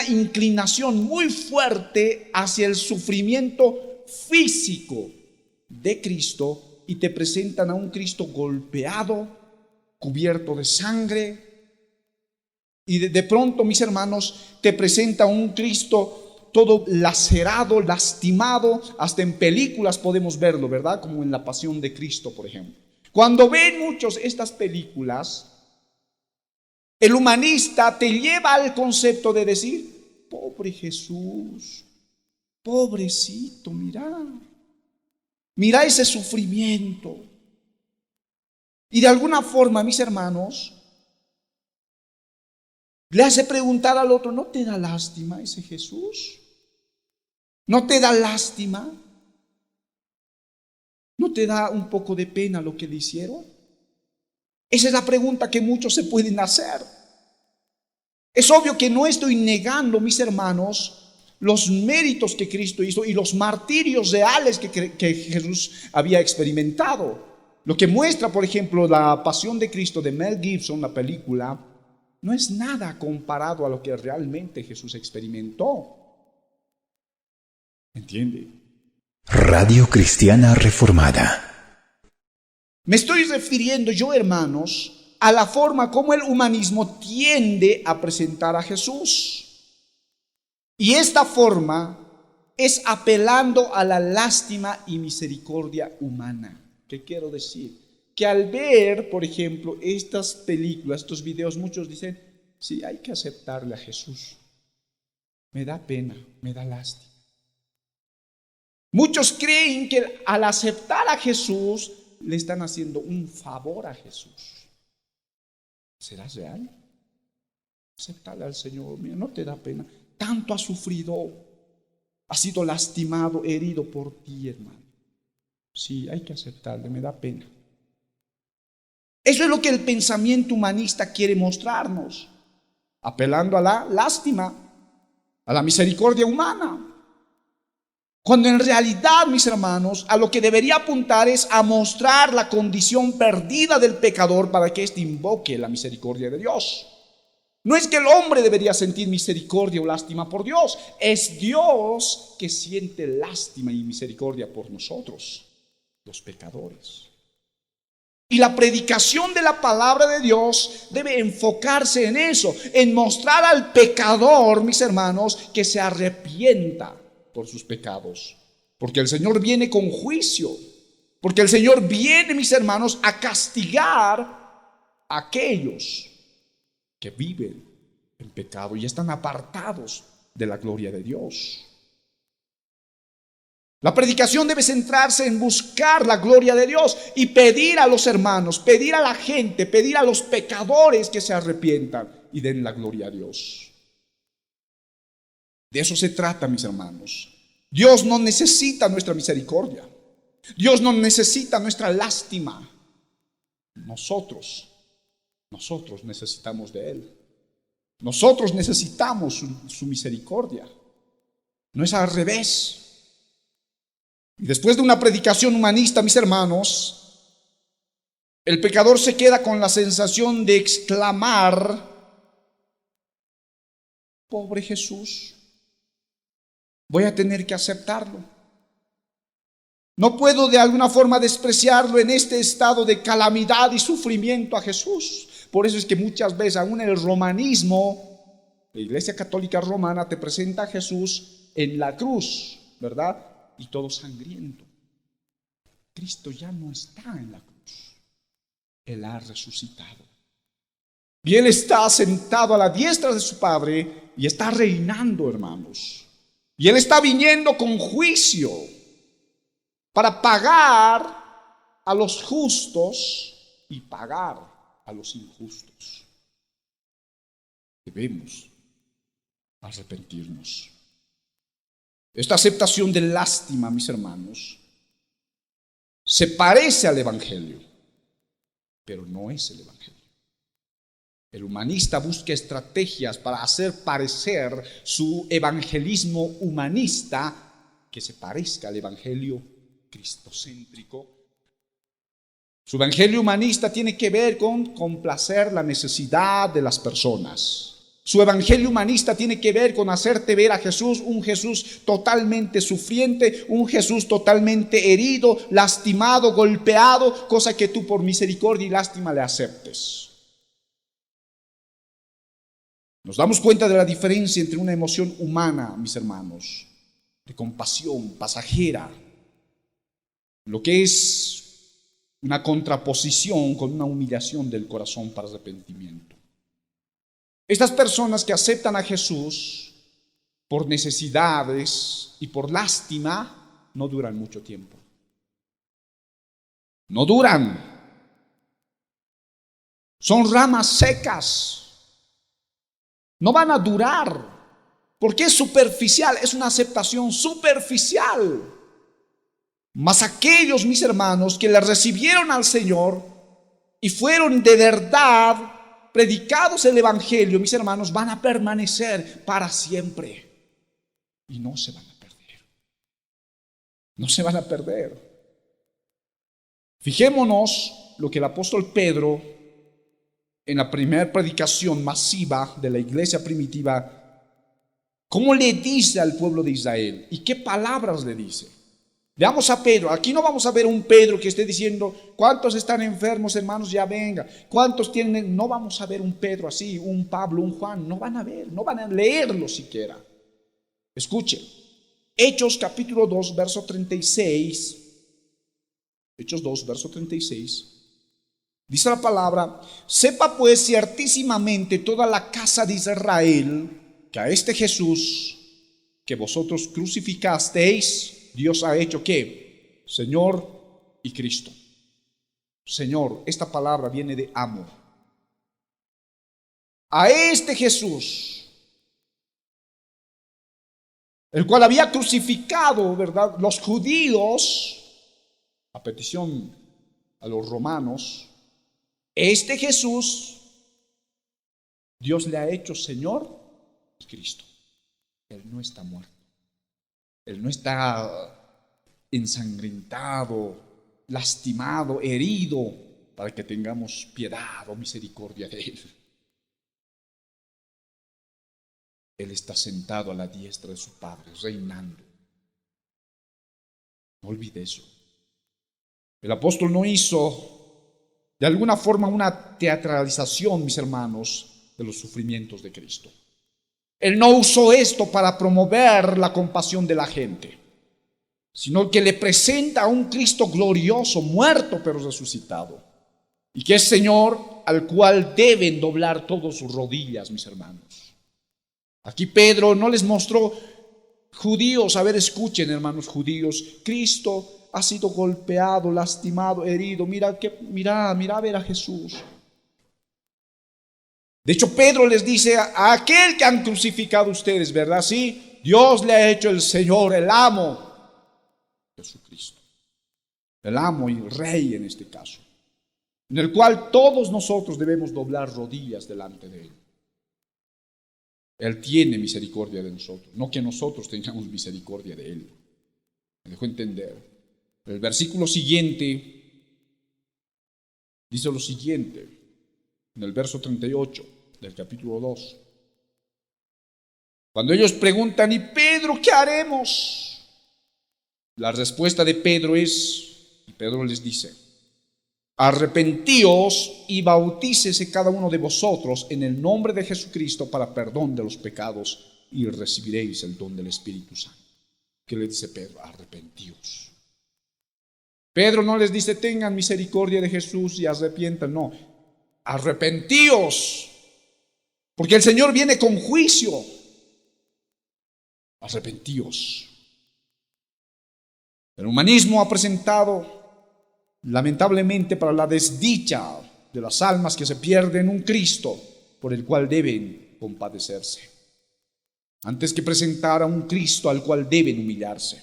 inclinación muy fuerte hacia el sufrimiento físico de Cristo y te presentan a un Cristo golpeado, cubierto de sangre. Y de pronto, mis hermanos, te presenta un Cristo todo lacerado, lastimado. Hasta en películas podemos verlo, ¿verdad? Como en La Pasión de Cristo, por ejemplo. Cuando ven muchos estas películas, el humanista te lleva al concepto de decir, pobre Jesús, pobrecito, mira ese sufrimiento. Y de alguna forma, mis hermanos, le hace preguntar al otro, ¿no te da lástima ese Jesús? ¿No te da lástima? ¿No te da un poco de pena lo que le hicieron? Esa es la pregunta que muchos se pueden hacer. Es obvio que no estoy negando, mis hermanos, los méritos que Cristo hizo y los martirios reales que Jesús había experimentado. Lo que muestra, por ejemplo, La Pasión de Cristo de Mel Gibson, la película, no es nada comparado a lo que realmente Jesús experimentó. ¿Entiende? Radio Cristiana Reformada. Me estoy refiriendo yo, hermanos, a la forma como el humanismo tiende a presentar a Jesús. Y esta forma es apelando a la lástima y misericordia humana. ¿Qué quiero decir? Que al ver, por ejemplo, estas películas, estos videos, muchos dicen, sí, hay que aceptarle a Jesús. Me da pena, me da lástima. Muchos creen que al aceptar a Jesús, le están haciendo un favor a Jesús. ¿Será real? Aceptarle al Señor, mira, no te da pena. Tanto ha sufrido, ha sido lastimado, herido por ti, hermano. Sí, hay que aceptarle, me da pena. Eso es lo que el pensamiento humanista quiere mostrarnos, apelando a la lástima, a la misericordia humana. Cuando en realidad, mis hermanos, a lo que debería apuntar es a mostrar la condición perdida del pecador para que éste invoque la misericordia de Dios. No es que el hombre debería sentir misericordia o lástima por Dios, es Dios que siente lástima y misericordia por nosotros, los pecadores. Y la predicación de la palabra de Dios debe enfocarse en eso, en mostrar al pecador, mis hermanos, que se arrepienta por sus pecados. Porque el Señor viene con juicio. Porque el Señor viene, mis hermanos, a castigar a aquellos que viven en pecado y están apartados de la gloria de Dios. La predicación debe centrarse en buscar la gloria de Dios y pedir a los hermanos, pedir a la gente, pedir a los pecadores que se arrepientan y den la gloria a Dios. De eso se trata, mis hermanos. Dios no necesita nuestra misericordia. Dios no necesita nuestra lástima. Nosotros necesitamos de Él. Nosotros necesitamos su misericordia. No es al revés. Y después de una predicación humanista, mis hermanos, el pecador se queda con la sensación de exclamar: pobre Jesús, voy a tener que aceptarlo. No puedo de alguna forma despreciarlo en este estado de calamidad y sufrimiento a Jesús. Por eso es que muchas veces, aún en el romanismo, la Iglesia Católica Romana te presenta a Jesús en la cruz, ¿verdad? Y todo sangriento. Cristo ya no está en la cruz. Él ha resucitado. Y Él está sentado a la diestra de su Padre y está reinando, hermanos. Y Él está viniendo con juicio para pagar a los justos y pagar a los injustos. Debemos arrepentirnos. Esta aceptación de lástima, mis hermanos, se parece al Evangelio, pero no es el Evangelio. El humanista busca estrategias para hacer parecer su evangelismo humanista que se parezca al Evangelio cristocéntrico. Su evangelio humanista tiene que ver con complacer la necesidad de las personas. Su evangelio humanista tiene que ver con hacerte ver a Jesús, un Jesús totalmente sufriente, un Jesús totalmente herido, lastimado, golpeado, cosa que tú por misericordia y lástima le aceptes. Nos damos cuenta de la diferencia entre una emoción humana, mis hermanos, de compasión pasajera, lo que es una contraposición con una humillación del corazón para arrepentimiento. Estas personas que aceptan a Jesús por necesidades y por lástima no duran mucho tiempo. No duran. Son ramas secas. No van a durar, porque es superficial, es una aceptación superficial. Mas aquellos, mis hermanos, que le recibieron al Señor y fueron de verdad predicados el Evangelio, mis hermanos, van a permanecer para siempre y no se van a perder. No se van a perder. Fijémonos lo que el apóstol Pedro, en la primera predicación masiva de la iglesia primitiva, cómo le dice al pueblo de Israel y qué palabras le dice. Veamos a Pedro. Aquí no vamos a ver un Pedro que esté diciendo: ¿cuántos están enfermos, hermanos? Ya venga. ¿Cuántos tienen? No vamos a ver un Pedro así, un Pablo, un Juan. No van a ver, no van a leerlo siquiera. Escuchen. Hechos capítulo 2, verso 36. Hechos 2, verso 36. Dice la palabra: sepa pues ciertísimamente toda la casa de Israel que a este Jesús que vosotros crucificasteis, Dios ha hecho ¿qué? Señor y Cristo. Señor, esta palabra viene de amo. A este Jesús, el cual había crucificado, ¿verdad?, los judíos, a petición a los romanos, este Jesús, Dios le ha hecho Señor y Cristo. Él no está muerto. Él no está ensangrentado, lastimado, herido, para que tengamos piedad o misericordia de Él. Él está sentado a la diestra de su Padre, reinando. No olvide eso. El apóstol no hizo de alguna forma una teatralización, mis hermanos, de los sufrimientos de Cristo. Él no usó esto para promover la compasión de la gente, sino que le presenta a un Cristo glorioso, muerto pero resucitado, y que es Señor al cual deben doblar todas sus rodillas, mis hermanos. Aquí Pedro no les mostró judíos, a ver, escuchen, hermanos judíos, Cristo ha sido golpeado, lastimado, herido, mira a ver a Jesús. De hecho, Pedro les dice: a aquel que han crucificado ustedes, ¿verdad? Sí, Dios le ha hecho el Señor, el amo, Jesucristo. El amo y rey en este caso. en el cual todos nosotros debemos doblar rodillas delante de Él. Él tiene misericordia de nosotros, no que nosotros tengamos misericordia de Él. Me dejó entender. El versículo siguiente dice lo siguiente, en el verso 38 del capítulo 2. Cuando ellos preguntan, ¿y Pedro qué haremos? La respuesta de Pedro es, y Pedro les dice, arrepentíos y bautícese cada uno de vosotros en el nombre de Jesucristo para perdón de los pecados y recibiréis el don del Espíritu Santo. ¿Qué le dice Pedro? Arrepentíos. Pedro no les dice tengan misericordia de Jesús y arrepientan, no. Arrepentíos, porque el Señor viene con juicio. Arrepentíos. El humanismo ha presentado, lamentablemente, para la desdicha de las almas que se pierden, un Cristo por el cual deben compadecerse, antes que presentar a un Cristo al cual deben humillarse.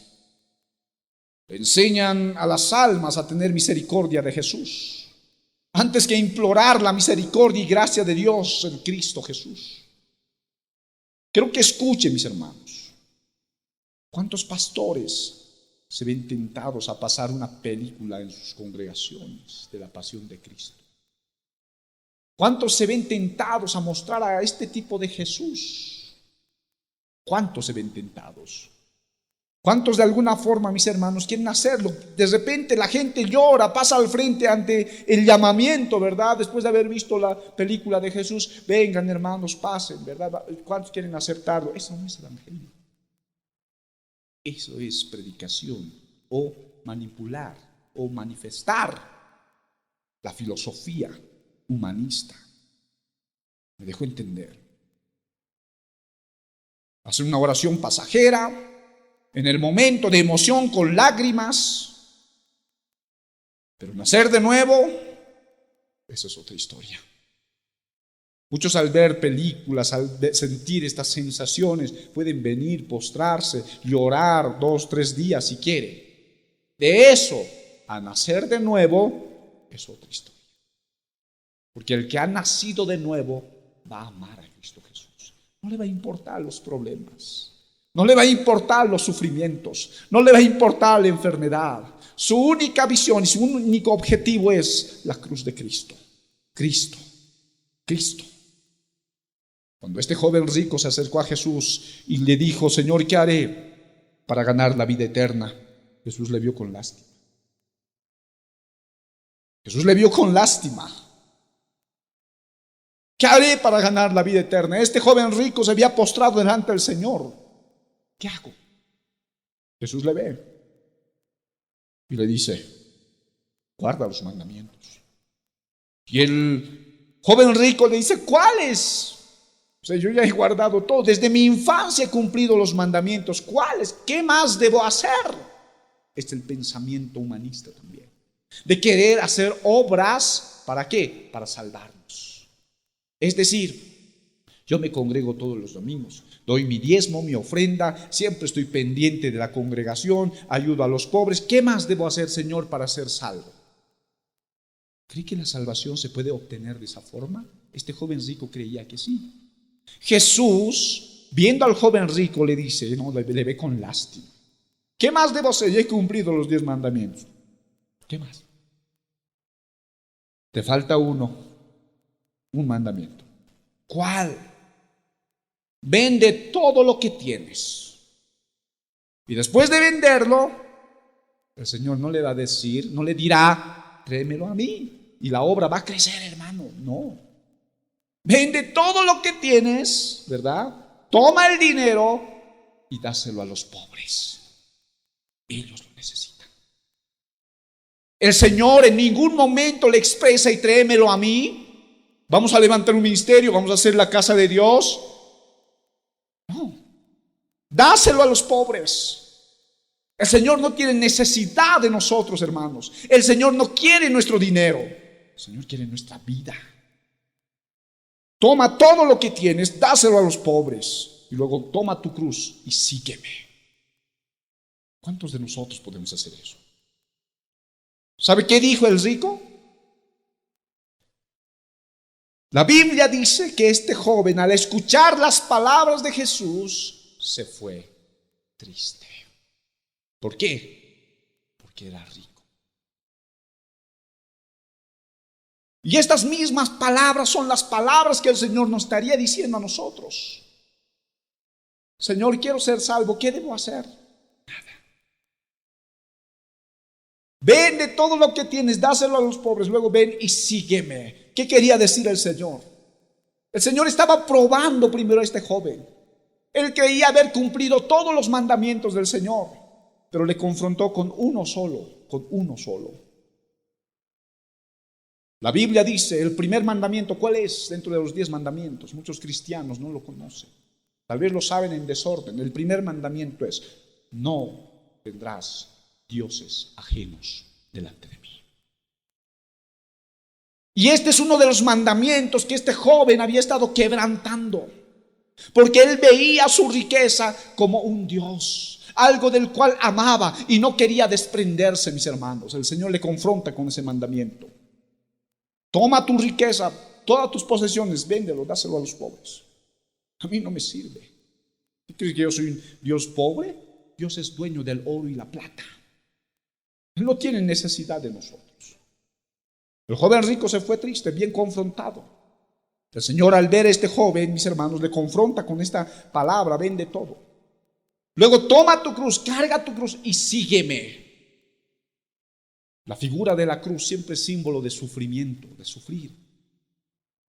Enseñan a las almas a tener misericordia de Jesús, antes que implorar la misericordia y gracia de Dios en Cristo Jesús. Creo que escuchen, mis hermanos, ¿cuántos pastores se ven tentados a pasar una película en sus congregaciones de la pasión de Cristo? ¿Cuántos se ven tentados a mostrar a este tipo de Jesús? ¿Cuántos se ven tentados? ¿Cuántos de alguna forma, mis hermanos, quieren hacerlo? De repente la gente llora, pasa al frente ante el llamamiento, ¿verdad? Después de haber visto la película de Jesús, vengan hermanos, pasen, ¿verdad? ¿Cuántos quieren aceptarlo? Eso no es evangelio. Eso es predicación o manipular o manifestar la filosofía humanista. Me dejó entender. Hacer una oración pasajera, en el momento de emoción con lágrimas, pero nacer de nuevo, esa es otra historia. Muchos al ver películas, al sentir estas sensaciones, pueden venir, postrarse, llorar 2, 3 días si quiere. De eso a nacer de nuevo es otra historia. Porque el que ha nacido de nuevo va a amar a Cristo Jesús. No le va a importar los problemas. No le va a importar los sufrimientos, no le va a importar la enfermedad. Su única visión y su único objetivo es la cruz de Cristo. Cristo, Cristo. Cuando este joven rico se acercó a Jesús y le dijo, Señor, ¿qué haré para ganar la vida eterna? Jesús le vio con lástima. Jesús le vio con lástima. ¿Qué haré para ganar la vida eterna? Este joven rico se había postrado delante del Señor. ¿Qué hago? Jesús le ve y le dice, guarda los mandamientos. Y el joven rico le dice, ¿cuáles? O sea, yo ya he guardado todo, desde mi infancia he cumplido los mandamientos. ¿Cuáles? ¿Qué más debo hacer? Este es el pensamiento humanista también, de querer hacer obras, ¿para qué? Para salvarnos. Es decir, yo me congrego todos los domingos, doy mi diezmo, mi ofrenda, siempre estoy pendiente de la congregación, ayudo a los pobres. ¿Qué más debo hacer, Señor, para ser salvo? ¿Cree que la salvación se puede obtener de esa forma? Este joven rico creía que sí. Jesús, viendo al joven rico, le dice, no, le ve con lástima. ¿Qué más debo hacer? Ya he cumplido los 10 mandamientos. ¿Qué más? Te falta uno, un mandamiento. ¿Cuál? Vende todo lo que tienes. Y después de venderlo, el Señor no le va a decir, no le dirá, tráemelo a mí y la obra va a crecer, hermano. No. Vende todo lo que tienes, ¿verdad? Toma el dinero y dáselo a los pobres. Ellos lo necesitan. El Señor en ningún momento le expresa y tráemelo a mí. Vamos a levantar un ministerio, vamos a hacer la casa de Dios. No, dáselo a los pobres. El Señor no tiene necesidad de nosotros, hermanos. El Señor no quiere nuestro dinero. El Señor quiere nuestra vida. Toma todo lo que tienes, dáselo a los pobres y luego toma tu cruz y sígueme. ¿Cuántos de nosotros podemos hacer eso? ¿Sabe qué dijo el rico? La Biblia dice que este joven, al escuchar las palabras de Jesús, se fue triste. ¿Por qué? Porque era rico. Y estas mismas palabras son las palabras que el Señor nos estaría diciendo a nosotros. Señor, quiero ser salvo, ¿qué debo hacer? Nada. Vende todo lo que tienes, dáselo a los pobres, luego ven y sígueme. ¿Qué quería decir el Señor? El Señor estaba probando primero a este joven. Él creía haber cumplido todos los mandamientos del Señor, pero le confrontó con uno solo, con uno solo. La Biblia dice, el primer mandamiento, ¿cuál es dentro de los 10 mandamientos? Muchos cristianos no lo conocen. Tal vez lo saben en desorden. El primer mandamiento es, no tendrás dioses ajenos delante de mí. Y este es uno de los mandamientos que este joven había estado quebrantando, porque él veía su riqueza como un Dios, algo del cual amaba y no quería desprenderse, mis hermanos. El Señor le confronta con ese mandamiento. Toma tu riqueza, todas tus posesiones, véndelo, dáselo a los pobres. A mí no me sirve. ¿Tú crees que yo soy un Dios pobre? Dios es dueño del oro y la plata. Él no tiene necesidad de nosotros. El joven rico se fue triste, bien confrontado. El Señor, al ver a este joven, mis hermanos, le confronta con esta palabra, vende todo. Luego toma tu cruz, carga tu cruz y sígueme. La figura de la cruz siempre es símbolo de sufrimiento, de sufrir.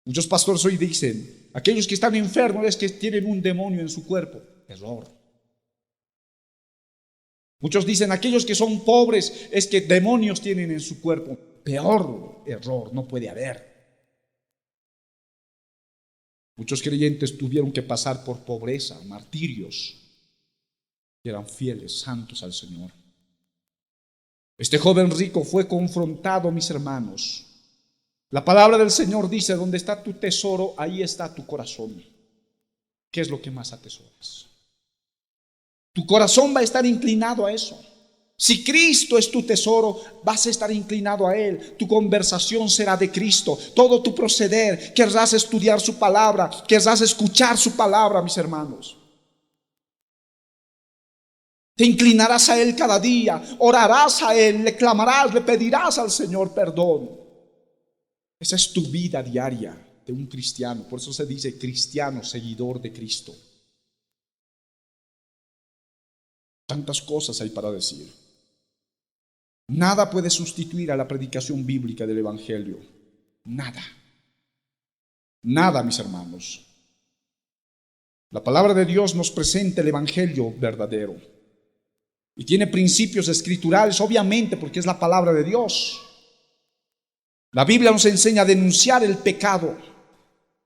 Muchos pastores hoy dicen, aquellos que están enfermos es que tienen un demonio en su cuerpo. Error. Muchos dicen, aquellos que son pobres es que demonios tienen en su cuerpo. Peor error, no puede haber. Muchos creyentes tuvieron que pasar por pobreza, martirios, que eran fieles, santos al Señor. Este joven rico fue confrontado, mis hermanos. La palabra del Señor dice, donde está tu tesoro, ahí está tu corazón. ¿Qué es lo que más atesoras? Tu corazón va a estar inclinado a eso. Si Cristo es tu tesoro, vas a estar inclinado a Él. Tu conversación será de Cristo. Todo tu proceder, querrás estudiar su palabra, querrás escuchar su palabra, mis hermanos. Te inclinarás a Él cada día, orarás a Él, le clamarás, le pedirás al Señor perdón. Esa es tu vida diaria de un cristiano. Por eso se dice cristiano, seguidor de Cristo. Tantas cosas hay para decir. Nada puede sustituir a la predicación bíblica del Evangelio. Nada. Nada, mis hermanos. La palabra de Dios nos presenta el Evangelio verdadero. Y tiene principios escriturales, obviamente, porque es la palabra de Dios. La Biblia nos enseña a denunciar el pecado.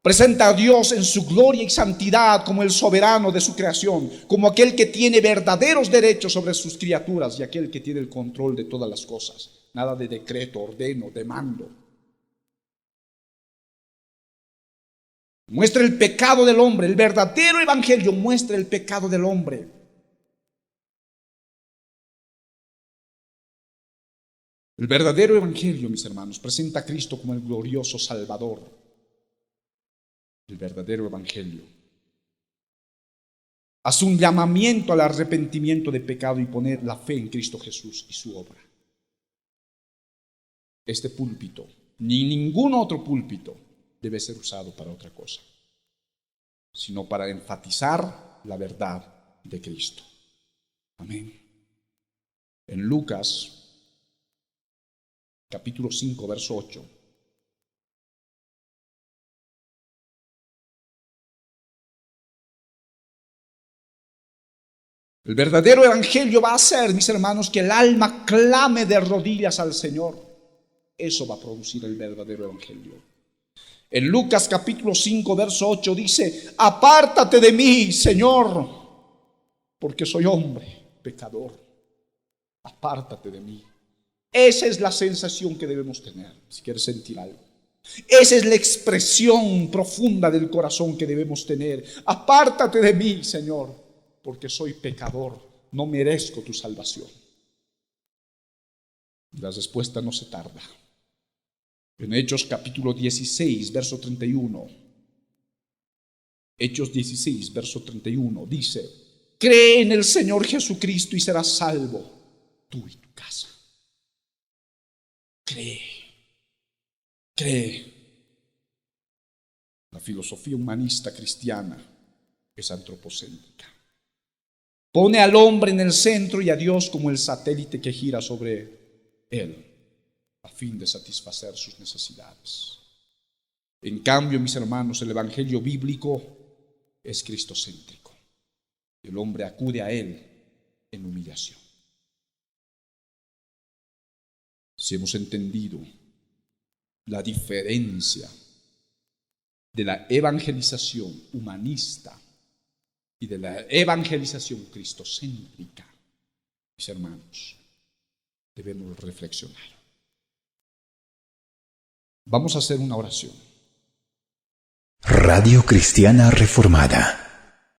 Presenta a Dios en su gloria y santidad como el soberano de su creación, como aquel que tiene verdaderos derechos sobre sus criaturas y aquel que tiene el control de todas las cosas. Nada de decreto, ordeno, demando. Muestra el pecado del hombre. El verdadero evangelio muestra el pecado del hombre. El verdadero evangelio, mis hermanos, presenta a Cristo como el glorioso Salvador. El verdadero evangelio hace un llamamiento al arrepentimiento de pecado y poner la fe en Cristo Jesús y su obra. Este púlpito, ni ningún otro púlpito, debe ser usado para otra cosa, sino para enfatizar la verdad de Cristo. Amén. En Lucas capítulo 5, verso 8. El verdadero evangelio va a hacer, mis hermanos, que el alma clame de rodillas al Señor. Eso va a producir el verdadero evangelio. En Lucas capítulo 5, verso 8 dice, apártate de mí, Señor, porque soy hombre pecador. Apártate de mí. Esa es la sensación que debemos tener, si quieres sentir algo. Esa es la expresión profunda del corazón que debemos tener. Apártate de mí, Señor, porque soy pecador, no merezco tu salvación. Y la respuesta no se tarda. En Hechos capítulo 16, verso 31. Hechos 16, verso 31 dice: cree en el Señor Jesucristo y serás salvo, tú y tu casa. Cree. La filosofía humanista cristiana es antropocéntrica. Pone al hombre en el centro y a Dios como el satélite que gira sobre él a fin de satisfacer sus necesidades. En cambio, mis hermanos, el evangelio bíblico es cristocéntrico. El hombre acude a él en humillación. Si hemos entendido la diferencia de la evangelización humanista y de la evangelización cristocéntrica, mis hermanos, debemos reflexionar. Vamos a hacer una oración. Radio Cristiana Reformada.